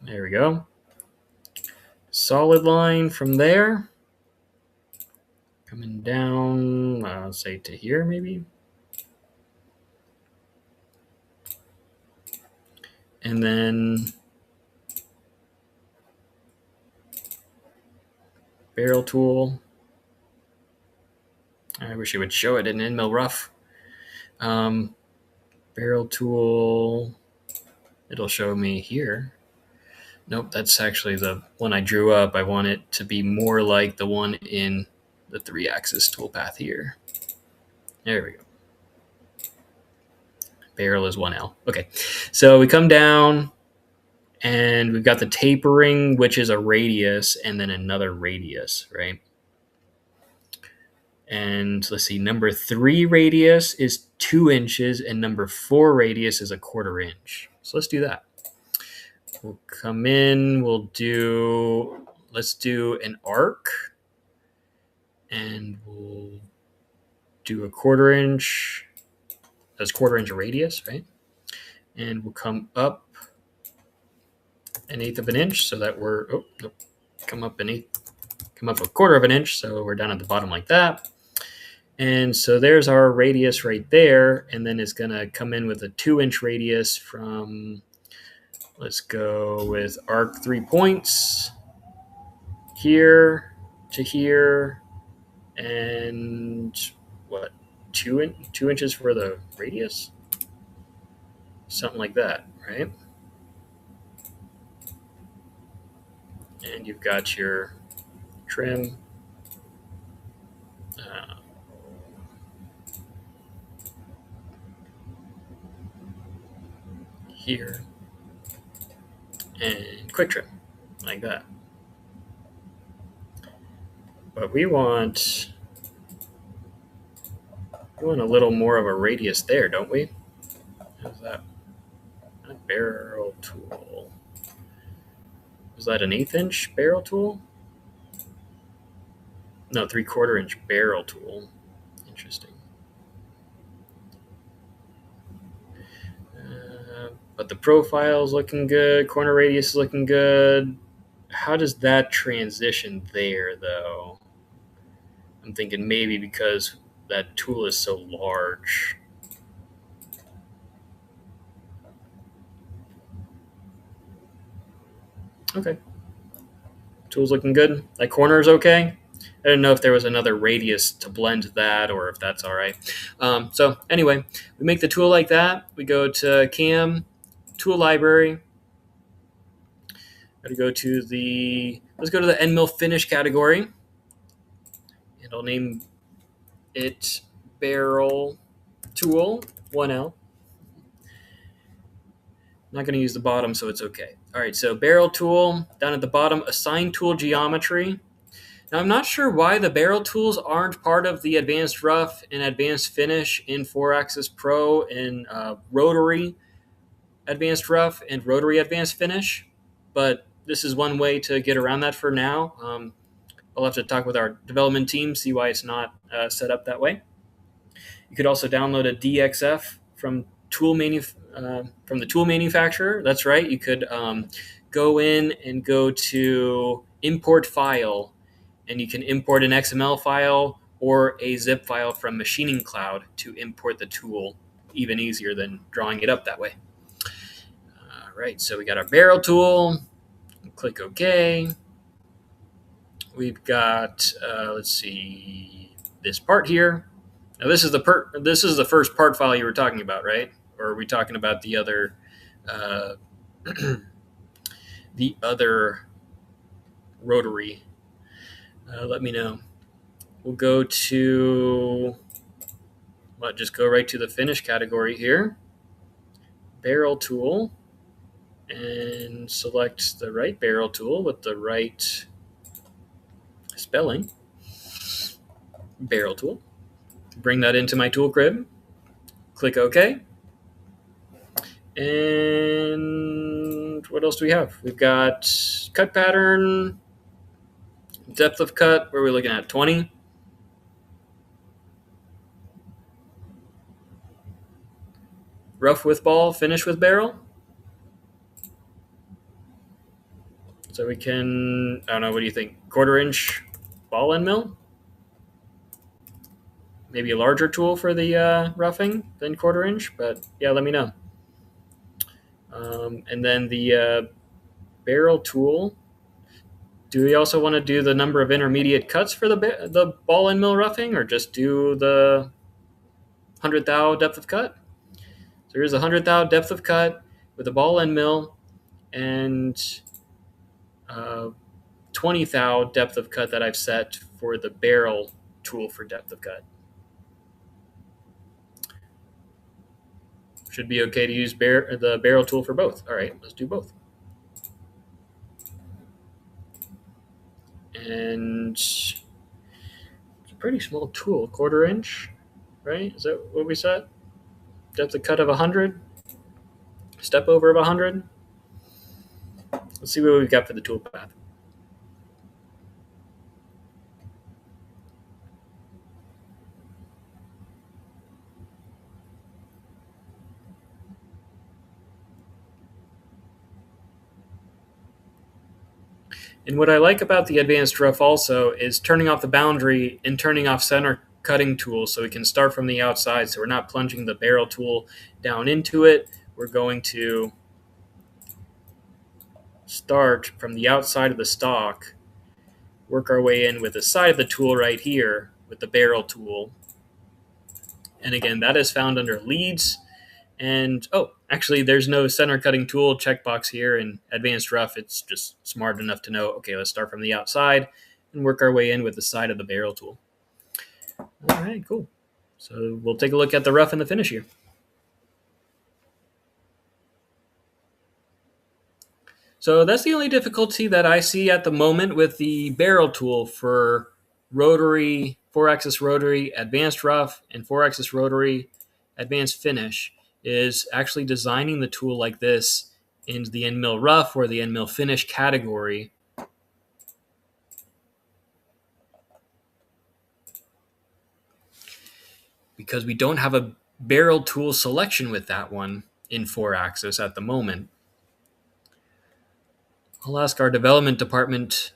A: There we go. Solid line from there. Coming down, I'll say to here maybe. And then barrel tool. I wish it would show it in end mill rough. Barrel tool, it'll show me here. Nope, that's actually the one I drew up. I want it to be more like the one in the 3-axis toolpath here. There we go. Barrel is 1L. Okay, so we come down and we've got the tapering, which is a radius, and then another radius, right? And let's see, number 3 radius is 2 inches, and number 4 radius is a 1/4 inch. So let's do that. We'll come in, let's do an arc, and we'll do a 1/4 inch. That's 1/4 inch radius, right? And we'll come up 1/8 of an inch, so that we're come up 1/4 of an inch, so we're down at the bottom like that. And so there's our radius right there, and then it's gonna come in with a 2 inch radius from, let's go with arc 3 points here, to here, and what, 2 inches for the radius? Something like that, right? And you've got your trim. Here, and quick trim, like that. But we want a little more of a radius there, don't we? How's that? A barrel tool. Was that an 1/8 inch barrel tool? No, 3/4 inch barrel tool. Interesting. But the profile's looking good. Corner radius is looking good. How does that transition there, though? I'm thinking maybe because that tool is so large. Okay. Tool's looking good. That corner is okay. I didn't know if there was another radius to blend that or if that's all right. So anyway, we make the tool like that. We go to CAM, tool library. Let's go to the end mill finish category. And I'll name it barrel tool, 1L. I'm not going to use the bottom, so it's okay. All right, so barrel tool, down at the bottom, assign tool geometry. Now, I'm not sure why the barrel tools aren't part of the advanced rough and advanced finish in 4-axis pro and rotary advanced rough and rotary advanced finish, but this is one way to get around that for now. I'll have to talk with our development team, see why it's not set up that way. You could also download a DXF from the tool manufacturer. That's right. You could go in and go to import file, and you can import an XML file or a zip file from Machining Cloud to import the tool, even easier than drawing it up that way. All right, so we got our barrel tool. Click OK. We've got, let's see, this part here. Now this is the first part file you were talking about, right? Or are we talking about the other the other rotary? Let me know. We'll go to just go right to the finish category here. Barrel tool, and select the right barrel tool with the right spelling. Barrel tool. Bring that into my tool crib. Click OK. And what else do we have? We've got cut pattern, depth of cut. Where are we looking at? 20. Rough with ball, finish with barrel. So we can, I don't know, what do you think? 1/4 inch ball end mill? Maybe a larger tool for the roughing than 1/4 inch, but yeah, let me know. And then the barrel tool. Do we also want to do the number of intermediate cuts for the ball end mill roughing, or just do the 100 thou depth of cut? So here's a 100 thou depth of cut with a ball end mill and 20 thou depth of cut that I've set for the barrel tool for depth of cut. Should be okay to use the barrel tool for both. All right, let's do both. And it's a pretty small tool, 1/4 inch, right? Is that what we set? Depth of cut of 100, step over of 100. Let's see what we've got for the tool path. And what I like about the advanced rough also is turning off the boundary and turning off center cutting tool, so we can start from the outside, so we're not plunging the barrel tool down into it. We're going to start from the outside of the stock work our way in with the side of the tool right here with the barrel tool. And again, that is found under leads. And actually, there's no center cutting tool checkbox here in Advanced Rough. It's just smart enough to know, okay, let's start from the outside and work our way in with the side of the barrel tool. All right, cool. So we'll take a look at the rough and the finish here. So that's the only difficulty that I see at the moment with the barrel tool for rotary, 4-axis rotary, advanced rough, and 4-axis rotary, advanced finish is actually designing the tool like this in the end mill rough or the end mill finish category. Because we don't have a barrel tool selection with that one in 4-axis at the moment. I'll ask our development department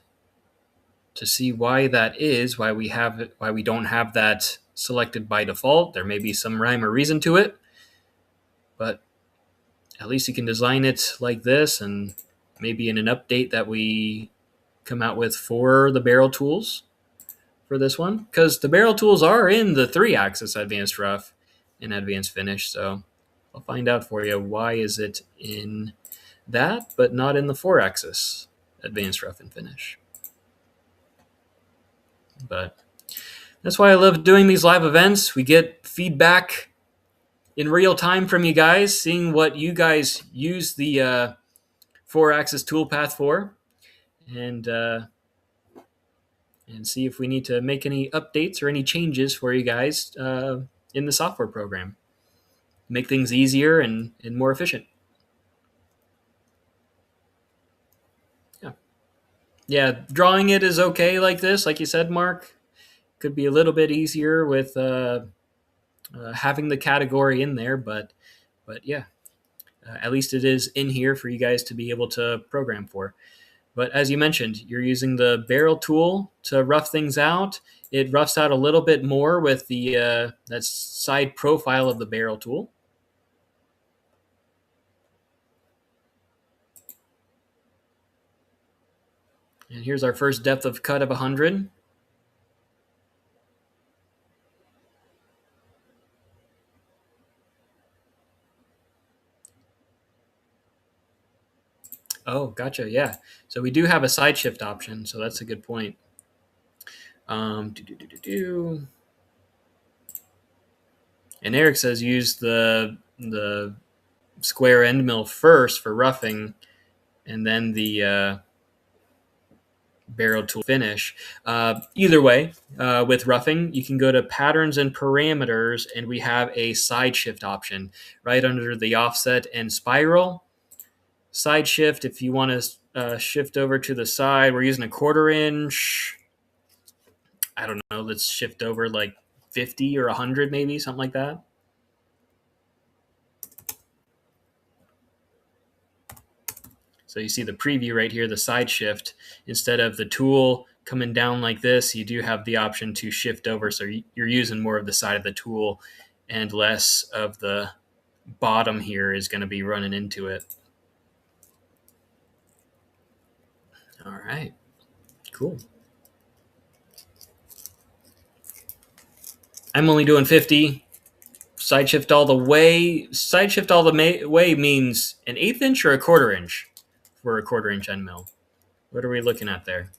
A: to see why that is, why we don't have that selected by default. There may be some rhyme or reason to it, but at least you can design it like this, and maybe in an update that we come out with for the barrel tools for this one, because the barrel tools are in the 3-axis advanced rough and advanced finish. So I'll find out for you why is it in that, but not in the 4-axis advanced rough and finish. But that's why I love doing these live events. We get feedback in real time from you guys, seeing what you guys use the 4-axis toolpath for, and see if we need to make any updates or any changes for you guys in the software program. Make things easier and more efficient. Yeah, drawing it is okay like this, like you said, Mark. Could be a little bit easier with having the category in there, but yeah, at least it is in here for you guys to be able to program for. But as you mentioned, you're using the barrel tool to rough things out. It roughs out a little bit more with the that side profile of the barrel tool. And here's our first depth of cut of 100. Oh, gotcha. Yeah. So we do have a side shift option. So that's a good point. And Eric says use the square end mill first for roughing, and then the barrel tool finish. Either way, with roughing, you can go to patterns and parameters, and we have a side shift option right under the offset and spiral. Side shift, if you want to shift over to the side, we're using a 1/4 inch. I don't know, let's shift over like 50 or 100 maybe, something like that. So you see the preview right here, the side shift. Instead of the tool coming down like this, you do have the option to shift over. So you're using more of the side of the tool and less of the bottom here is going to be running into it. All right, cool. I'm only doing 50. Side shift all the way. Side shift all the way means an 1/8 inch or a 1/4 inch for a 1/4 inch end mill. What are we looking at there?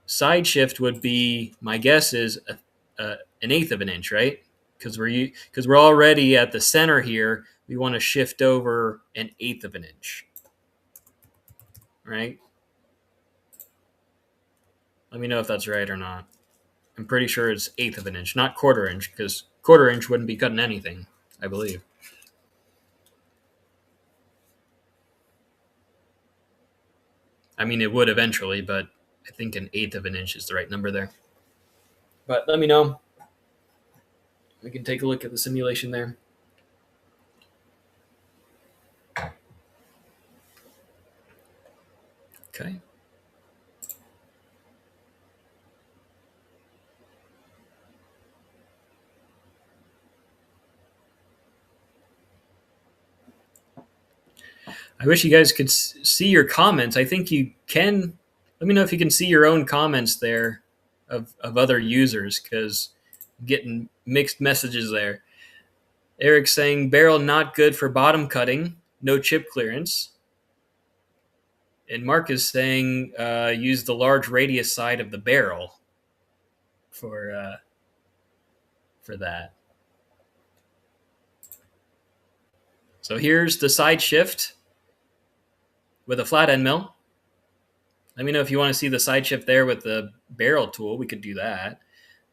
A: Side shift would be, my guess is an 1/8 of an inch, right? Because we're already at the center here. We want to shift over an 1/8 of an inch, right? Let me know if that's right or not. I'm pretty sure it's 1/8 of an inch, not 1/4 inch, because 1/4 inch wouldn't be cutting anything, I believe. I mean, it would eventually, but I think an 1/8 of an inch is the right number there. But let me know. We can take a look at the simulation there. Okay. I wish you guys could see your comments. I think you can Let me know if you can see your own comments there of other users, because I'm getting mixed messages there. Eric's saying barrel not good for bottom cutting, no chip clearance. And Mark is saying use the large radius side of the barrel for that. So here's the side shift with a flat end mill. Let me know if you want to see the side shift there with the barrel tool. We could do that.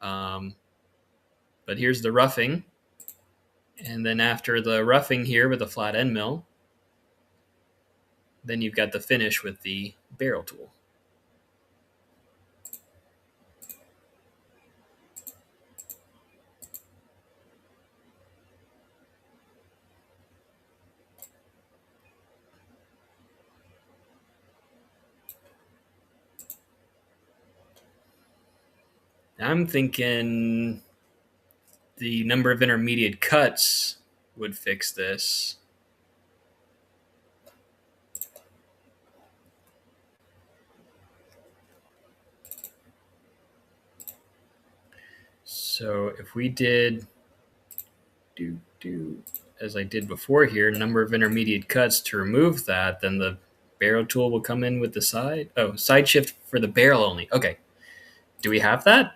A: But here's the roughing. And then after the roughing here with the flat end mill, then you've got the finish with the barrel tool. I'm thinking the number of intermediate cuts would fix this. So if we did as I did before here, number of intermediate cuts to remove that, then the barrel tool will come in with the side. Oh, side shift for the barrel only. Okay. Do we have that?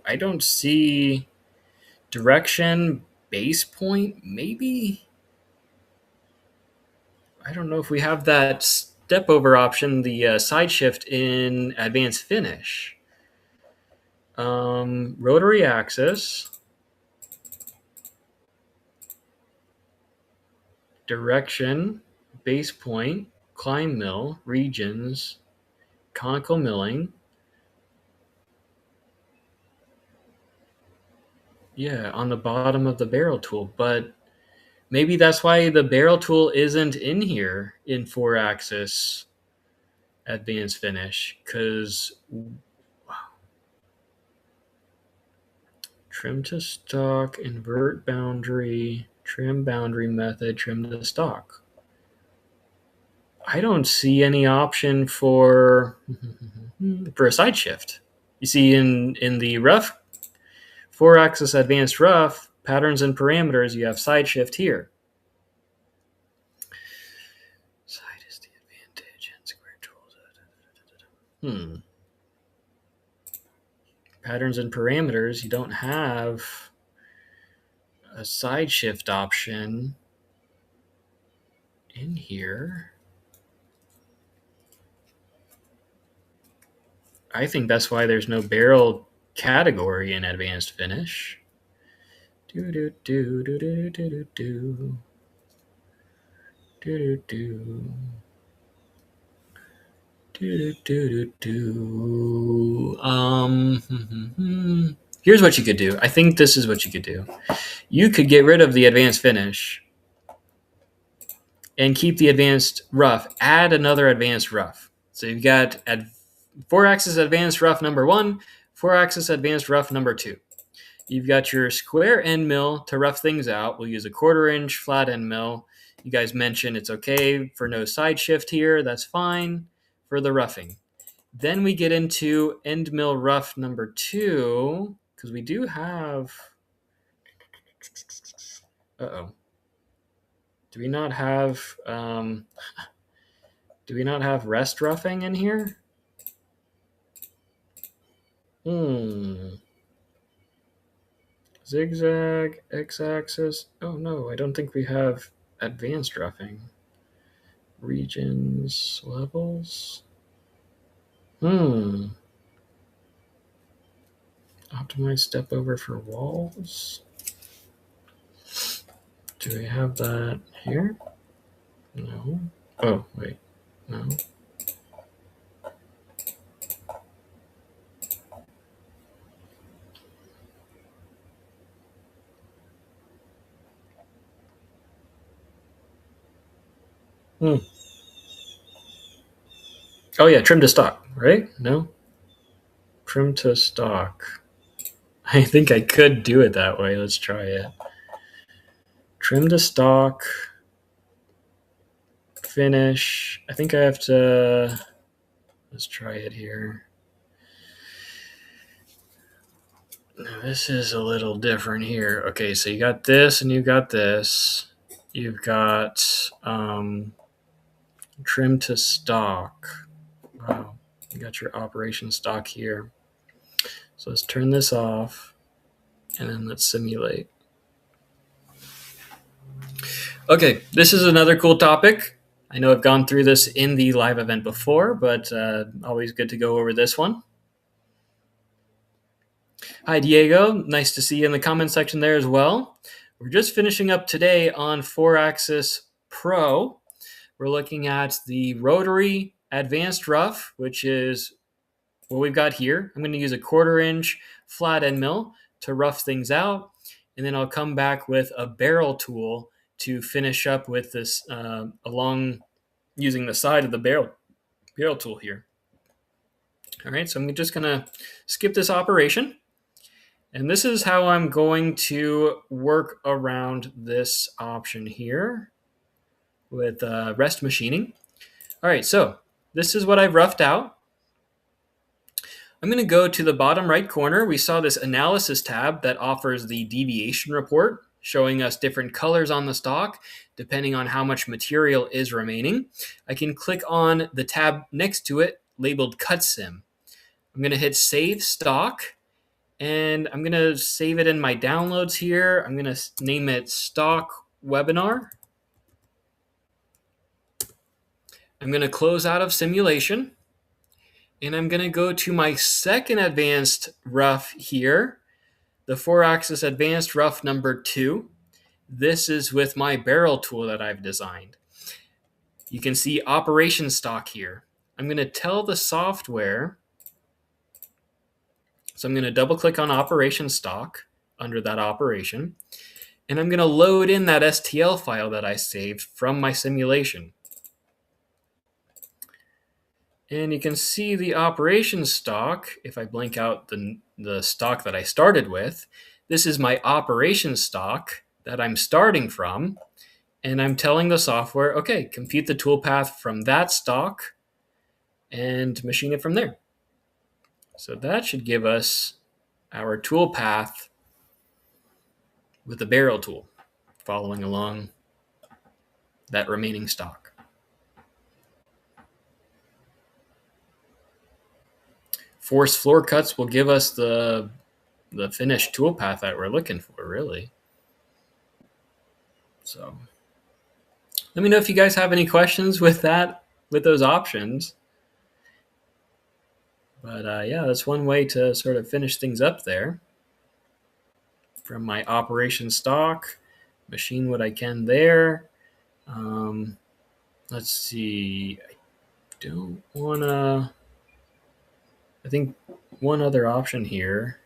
A: I don't see direction, base point, maybe? I don't know if we have that step over option, the side shift in advanced finish. Rotary axis. Direction, base point, climb mill, regions, conical milling. Yeah, on the bottom of the barrel tool. But maybe that's why the barrel tool isn't in here in 4-axis advanced finish, because trim to stock, invert boundary, trim boundary method, trim to stock. I don't see any option for a side shift. You see in the rough 4-axis advanced rough patterns and parameters, you have side shift here. Side is the advantage and square tools. Patterns and parameters, you don't have a side shift option in here. I think that's why there's no barrel category in advanced finish. Here's what you could do. I think this is what you could do. You could get rid of the advanced finish and keep the advanced rough. Add another advanced rough. So you've got 4-axis advanced rough number 1, 4-axis advanced rough number 2. You've got your square end mill to rough things out. We'll use a 1/4-inch flat end mill. You guys mentioned it's okay for no side shift here. That's fine for the roughing. Then we get into end mill rough number 2, because we do have... Uh-oh. Do we not have rest roughing in here? Zigzag, x-axis. Oh no, I don't think we have advanced roughing. Regions, levels. Optimize step over for walls. Do we have that here? No. Oh, wait. No. Oh yeah, trim to stock, right? No? Trim to stock. I think I could do it that way. Let's try it. Trim to stock. finish. I think I have to, let's try it here. This is a little different here. Okay, so you got this and you got this. You've got trim to stock. Wow, you got your operation stock here. So let's turn this off and then let's simulate. Okay, this is another cool topic. I know I've gone through this in the live event before, but always good to go over this one. Hi, Diego. Nice to see you in the comment section there as well. We're just finishing up today on 4-Axis Pro. We're looking at the rotary advanced rough, which is what we've got here. I'm going to use a 1/4 inch flat end mill to rough things out. And then I'll come back with a barrel tool to finish up with this along using the side of the barrel tool here. All right, so I'm just going to skip this operation. And this is how I'm going to work around this option here with rest machining. All right, so this is what I've roughed out. I'm going to go to the bottom right corner. We saw this analysis tab that offers the deviation report, showing us different colors on the stock, depending on how much material is remaining. I can click on the tab next to it labeled Cut Sim. I'm going to hit Save Stock. And I'm going to save it in my downloads here. I'm going to name it Stock Webinar. I'm going to close out of simulation. And I'm going to go to my second advanced rough here, the 4-Axis Advanced Rough number 2. This is with my barrel tool that I've designed. You can see operation stock here. I'm going to tell the software. So I'm going to double click on operation stock under that operation, and I'm going to load in that STL file that I saved from my simulation. And you can see the operation stock. If I blank out the stock that I started with, this is my operation stock that I'm starting from. And I'm telling the software, okay, compute the toolpath from that stock and machine it from there. So that should give us our toolpath with the barrel tool following along that remaining stock. Force floor cuts will give us the finished toolpath that we're looking for, really. So let me know if you guys have any questions with those options. But yeah, that's one way to sort of finish things up there. From my operation stock, machine what I can there. Let's see. I don't want to... I think one other option here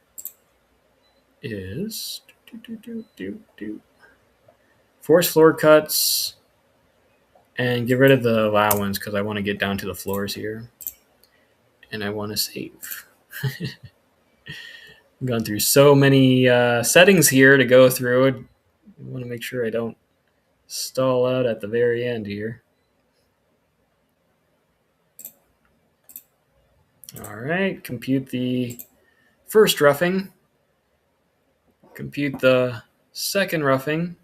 A: is force floor cuts and get rid of the allowance because I want to get down to the floors here. And I want to save. I've gone through so many settings here to go through. I want to make sure I don't stall out at the very end here. All right, compute the first roughing. Compute the second roughing.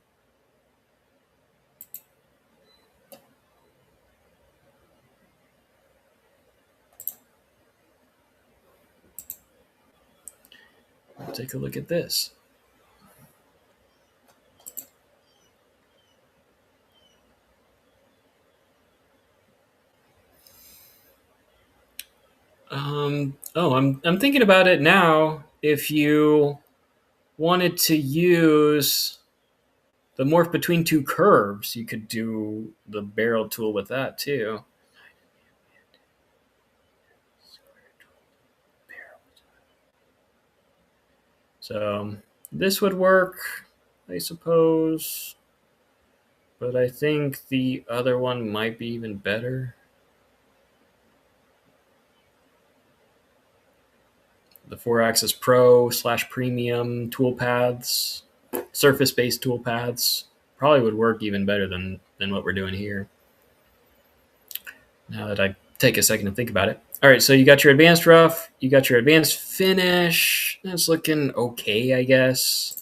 A: Take a look at this. I'm thinking about it now. If you wanted to use the morph between two curves, you could do the barrel tool with that too. So this would work, I suppose, but I think the other one might be even better. The 4-Axis Pro / Premium toolpaths, surface-based toolpaths, probably would work even better than what we're doing here. now that I take a second to think about it. All right, so you got your advanced rough, you got your advanced finish. That's looking okay, I guess.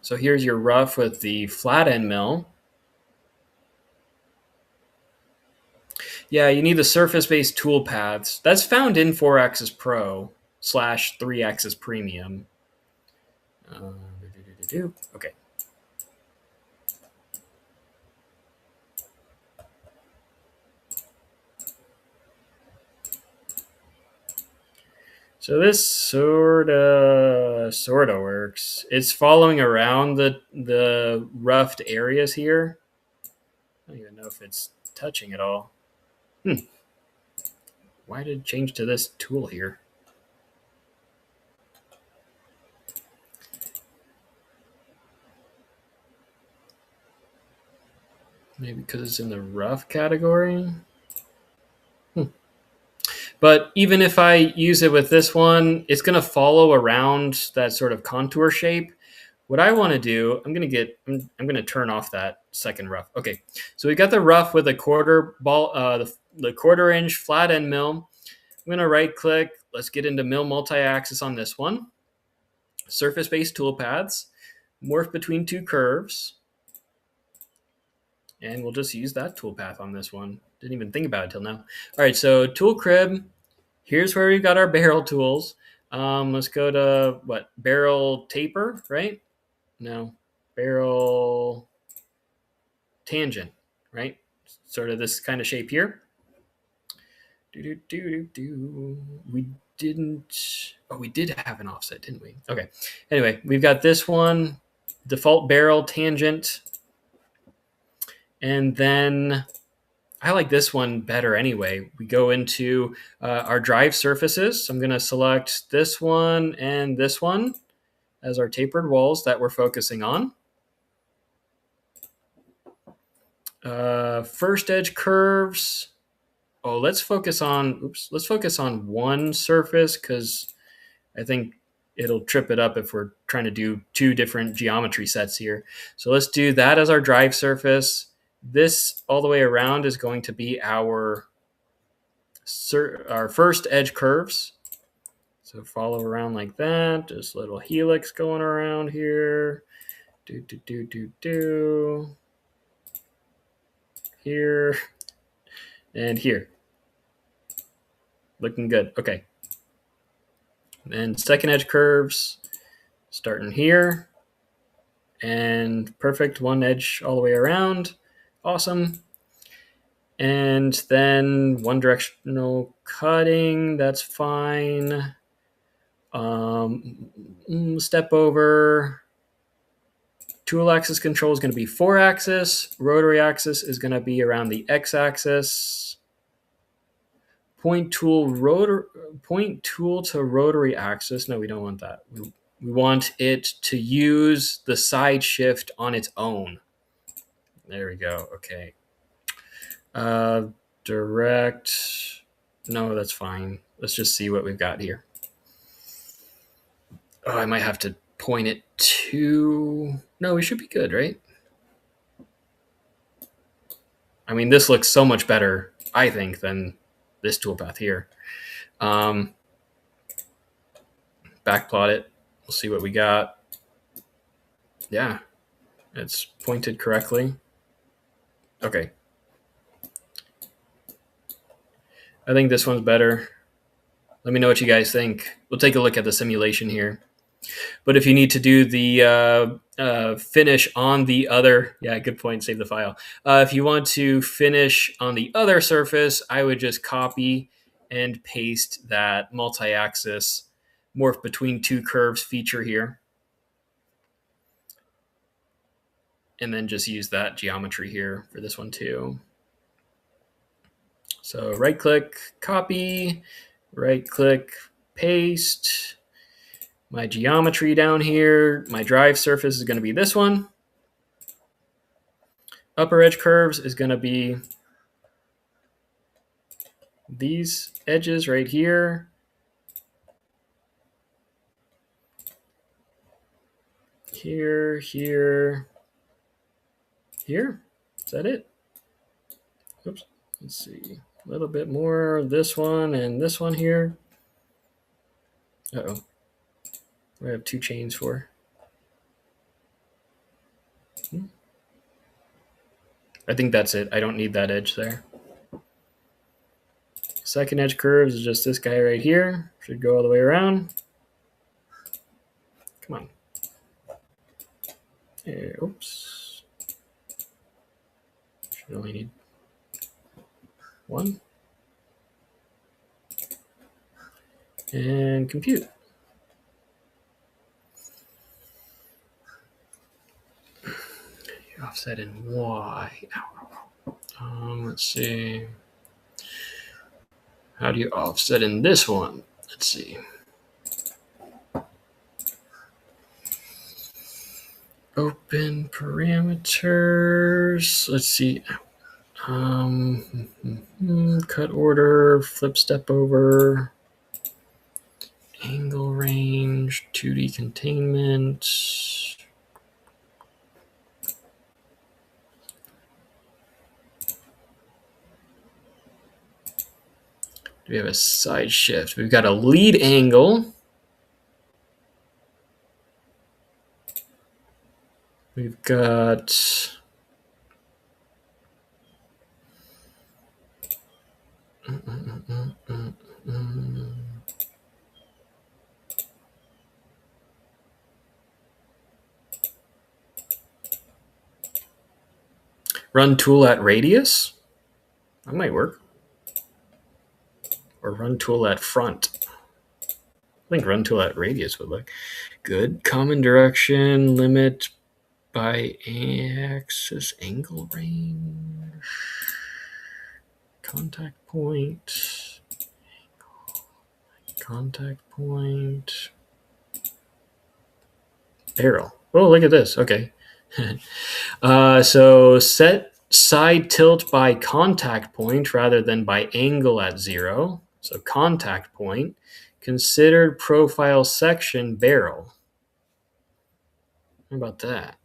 A: So here's your rough with the flat end mill. Yeah, you need the surface-based toolpaths. That's found in 4-axis Pro / 3-axis Premium. Okay. So this sorta works. It's following around the roughed areas here. I don't even know if it's touching at all. Why did it change to this tool here? Maybe because it's in the rough category? But even if I use it with this one, it's going to follow around that sort of contour shape. What I want to do, I'm going to turn off that second rough. Okay, so we got the rough with a quarter ball, the quarter-inch flat end mill. I'm going to right click. Let's get into mill multi-axis on this one. Surface-based toolpaths, morph between two curves. And we'll just use that toolpath on this one. Didn't even think about it till now. All right, so tool crib. Here's where we got our barrel tools. Let's go to what? Barrel taper, right? No, barrel tangent, right? Sort of this kind of shape here. We didn't. Oh, we did have an offset, didn't we? Okay. Anyway, we've got this one, default barrel tangent, and then I like this one better anyway. We go into our drive surfaces. So I'm going to select this one and this one as our tapered walls that we're focusing on. First edge curves. Oh, let's focus on one surface because I think it'll trip it up if we're trying to do two different geometry sets here. So let's do that as our drive surface. This all the way around is going to be our first edge curves. So follow around like that. Just a little helix going around here. Here and here. Looking good. Okay. And second edge curves starting here. And perfect, one edge all the way around. Awesome. And then one directional cutting, that's fine. Step over. Tool axis control is going to be 4-axis. Rotary axis is going to be around the x-axis. Point tool to rotary axis. No, we don't want that. We want it to use the side shift on its own. There we go. Okay. Direct. No, that's fine. Let's just see what we've got here. Oh, I might have to point it to... No, we should be good, right? I mean, this looks so much better, I think, than this toolpath here. Backplot it. We'll see what we got. Yeah, it's pointed correctly. Okay. I think this one's better. Let me know what you guys think. We'll take a look at the simulation here. But if you need to do the finish on the other, yeah, good point, save the file. If you want to finish on the other surface, I would just copy and paste that multi-axis morph between two curves feature here. And then just use that geometry here for this one too. So right click, copy, right click, paste. My geometry down here, my drive surface is going to be this one. Upper edge curves is going to be these edges right here. Here, here, here. Is that it? Oops. Let's see. A little bit more of this one and this one here. Uh-oh. I have 2 chains for. I think that's it. I don't need that edge there. Second edge curves is just this guy right here. Should go all the way around. Come on. Oops. Should only need 1. And compute. Offset in Y. Let's see. How do you offset in this one? Let's see. Open parameters. Let's see. Cut order, flip step over, angle range, 2D containment. We have a side shift. We've got a lead angle. We've got run tool at radius. That might work. Or run tool at front. I think run tool at radius would look good. Common direction, limit by axis, angle range, contact point, barrel. Oh, look at this. Okay. So set side tilt by contact point rather than by angle at 0. So contact point. Considered profile section barrel. How about that?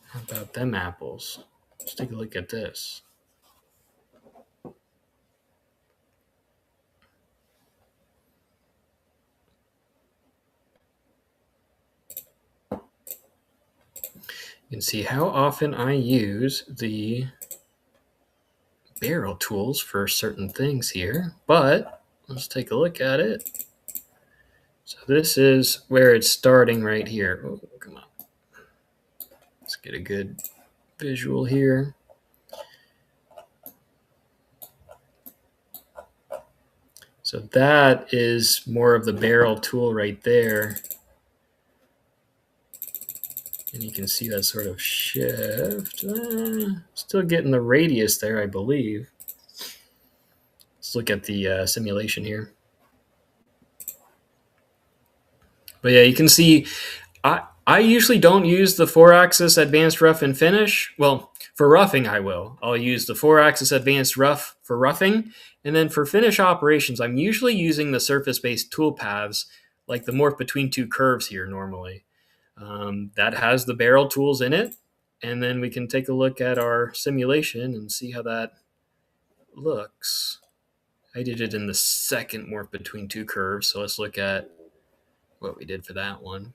A: How about them apples? Let's take a look at this. You can see how often I use the barrel tools for certain things here, but let's take a look at it. So this is where it's starting right here. Oh, come on. Let's get a good visual here. So that is more of the barrel tool right there. And you can see that sort of shift. Still getting the radius there, I believe. Let's look at the simulation here. But yeah, you can see I usually don't use the 4-axis advanced rough and finish. Well, for roughing I will. I'll use the 4-axis advanced rough for roughing. And then for finish operations, I'm usually using the surface-based toolpaths, like the morph between 2 curves here normally. That has the barrel tools in it. And then we can take a look at our simulation and see how that looks. I did it in the second morph between 2 curves. So let's look at what we did for that one.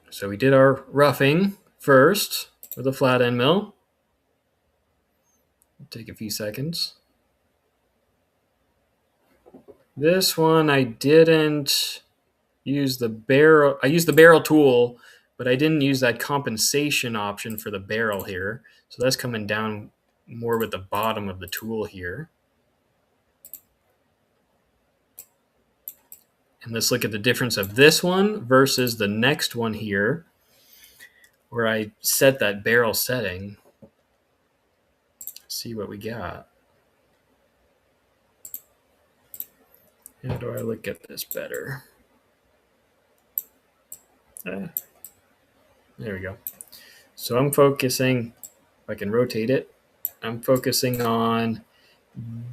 A: So we did our roughing first with a flat end mill. Take a few seconds. This one I didn't use the barrel. I used the barrel tool, but I didn't use that compensation option for the barrel here. So that's coming down more with the bottom of the tool here. And let's look at the difference of this one versus the next one here, where I set that barrel setting. See what we got. How do I look at this better? There we go. So I'm focusing, if I can rotate it, I'm focusing on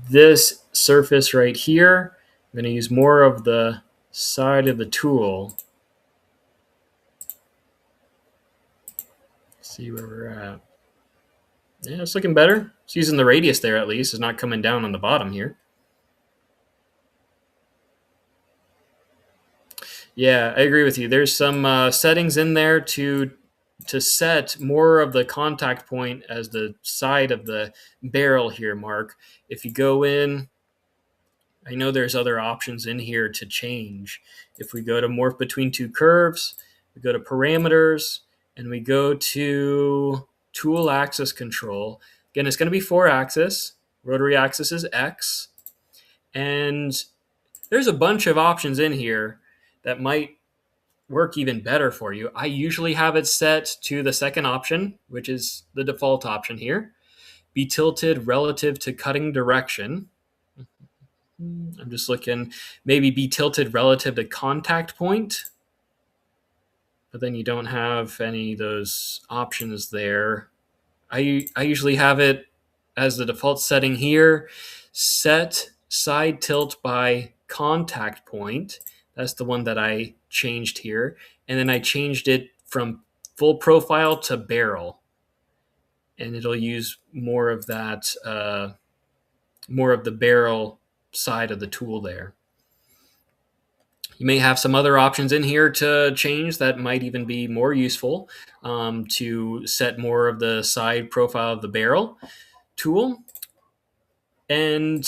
A: this surface right here. I'm going to use more of the side of the tool. See where we're at. Yeah, it's looking better. It's using the radius there at least. It's not coming down on the bottom here. Yeah, I agree with you. There's some settings in there to set more of the contact point as the side of the barrel here, Mark. If you go in, I know there's other options in here to change. If we go to morph between two curves, we go to parameters, and we go to tool axis control. Again, it's going to be 4-axis. Rotary axis is X. And there's a bunch of options in here that might work even better for you. I usually have it set to the second option, which is the default option here. Be tilted relative to cutting direction. I'm just looking, maybe be tilted relative to contact point, but then you don't have any of those options there. I usually have it as the default setting here, set side tilt by contact point. That's the one that I changed here. And then I changed it from full profile to barrel. And it'll use more of that, more of the barrel side of the tool there. You may have some other options in here to change that might even be more useful, to set more of the side profile of the barrel tool. And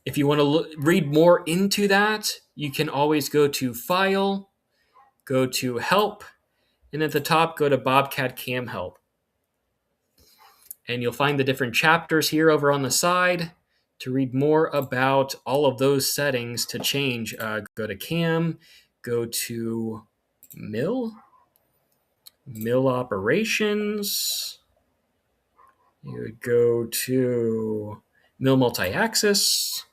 A: if you want to read more into that, you can always go to File, go to Help, and at the top, go to Bobcat Cam Help. And you'll find the different chapters here over on the side to read more about all of those settings to change. Go to Cam, go to Mill operations. You would go to Mill multi-axis,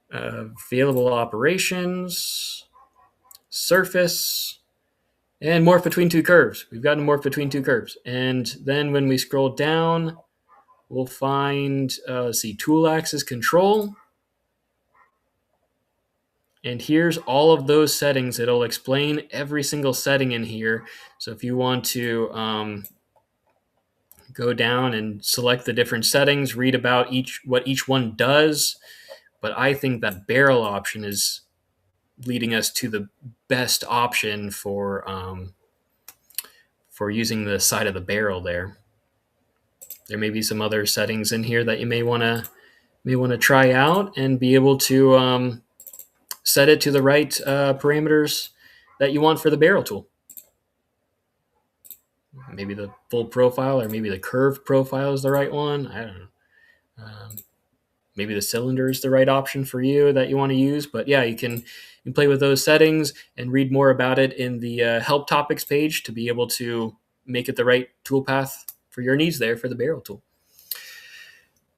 A: available operations, surface, and morph between two curves. We've got to morph between two curves. And then when we scroll down, we'll find, tool axis control. And here's all of those settings. It'll explain every single setting in here. So if you want to go down and select the different settings, read about what each one does. But I think that barrel option is leading us to the best option for using the side of the barrel there. There may be some other settings in here that you may want to try out and be able to set it to the right parameters that you want for the barrel tool. Maybe the full profile or maybe the curved profile is the right one. I don't know. Maybe the cylinder is the right option for you that you want to use. But yeah, you can play with those settings and read more about it in the help topics page to be able to make it the right toolpath for your needs there for the barrel tool.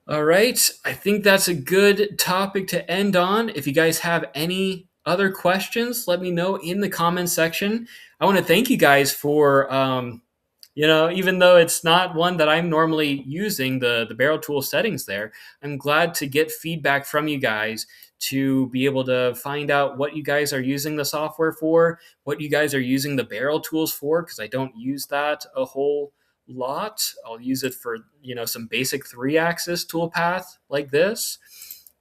A: All right. I think that's a good topic to end on. If you guys have any other questions, let me know in the comments section. I want to thank you guys for even though it's not one that I'm normally using, the barrel tool settings there, I'm glad to get feedback from you guys to be able to find out what you guys are using the software for, what you guys are using the barrel tools for, because I don't use that a whole lot. I'll use it for, some basic 3-axis toolpath like this.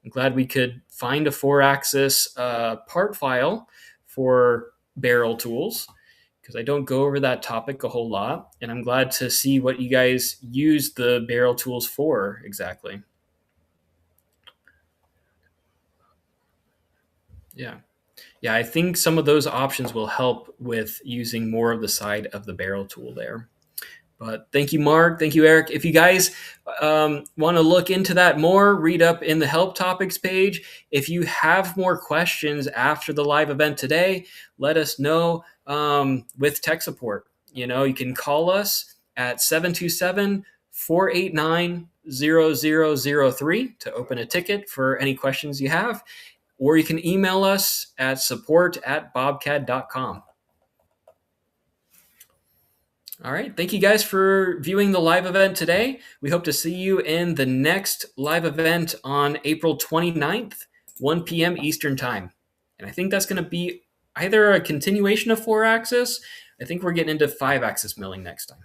A: I'm glad we could find a 4-axis part file for barrel tools, because I don't go over that topic a whole lot. And I'm glad to see what you guys use the barrel tools for exactly. Yeah. Yeah, I think some of those options will help with using more of the side of the barrel tool there. But thank you, Mark. Thank you, Eric. If you guys want to look into that more, read up in the help topics page. If you have more questions after the live event today, let us know with tech support. You can call us at 727-489-0003 to open a ticket for any questions you have, or you can email us at support@bobcat.com. All right. Thank you guys for viewing the live event today. We hope to see you in the next live event on April 29th, 1 p.m. Eastern Time. And I think that's going to be either a continuation of 4-axis. I think we're getting into 5-axis milling next time.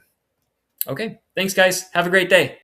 A: Okay. Thanks, guys. Have a great day.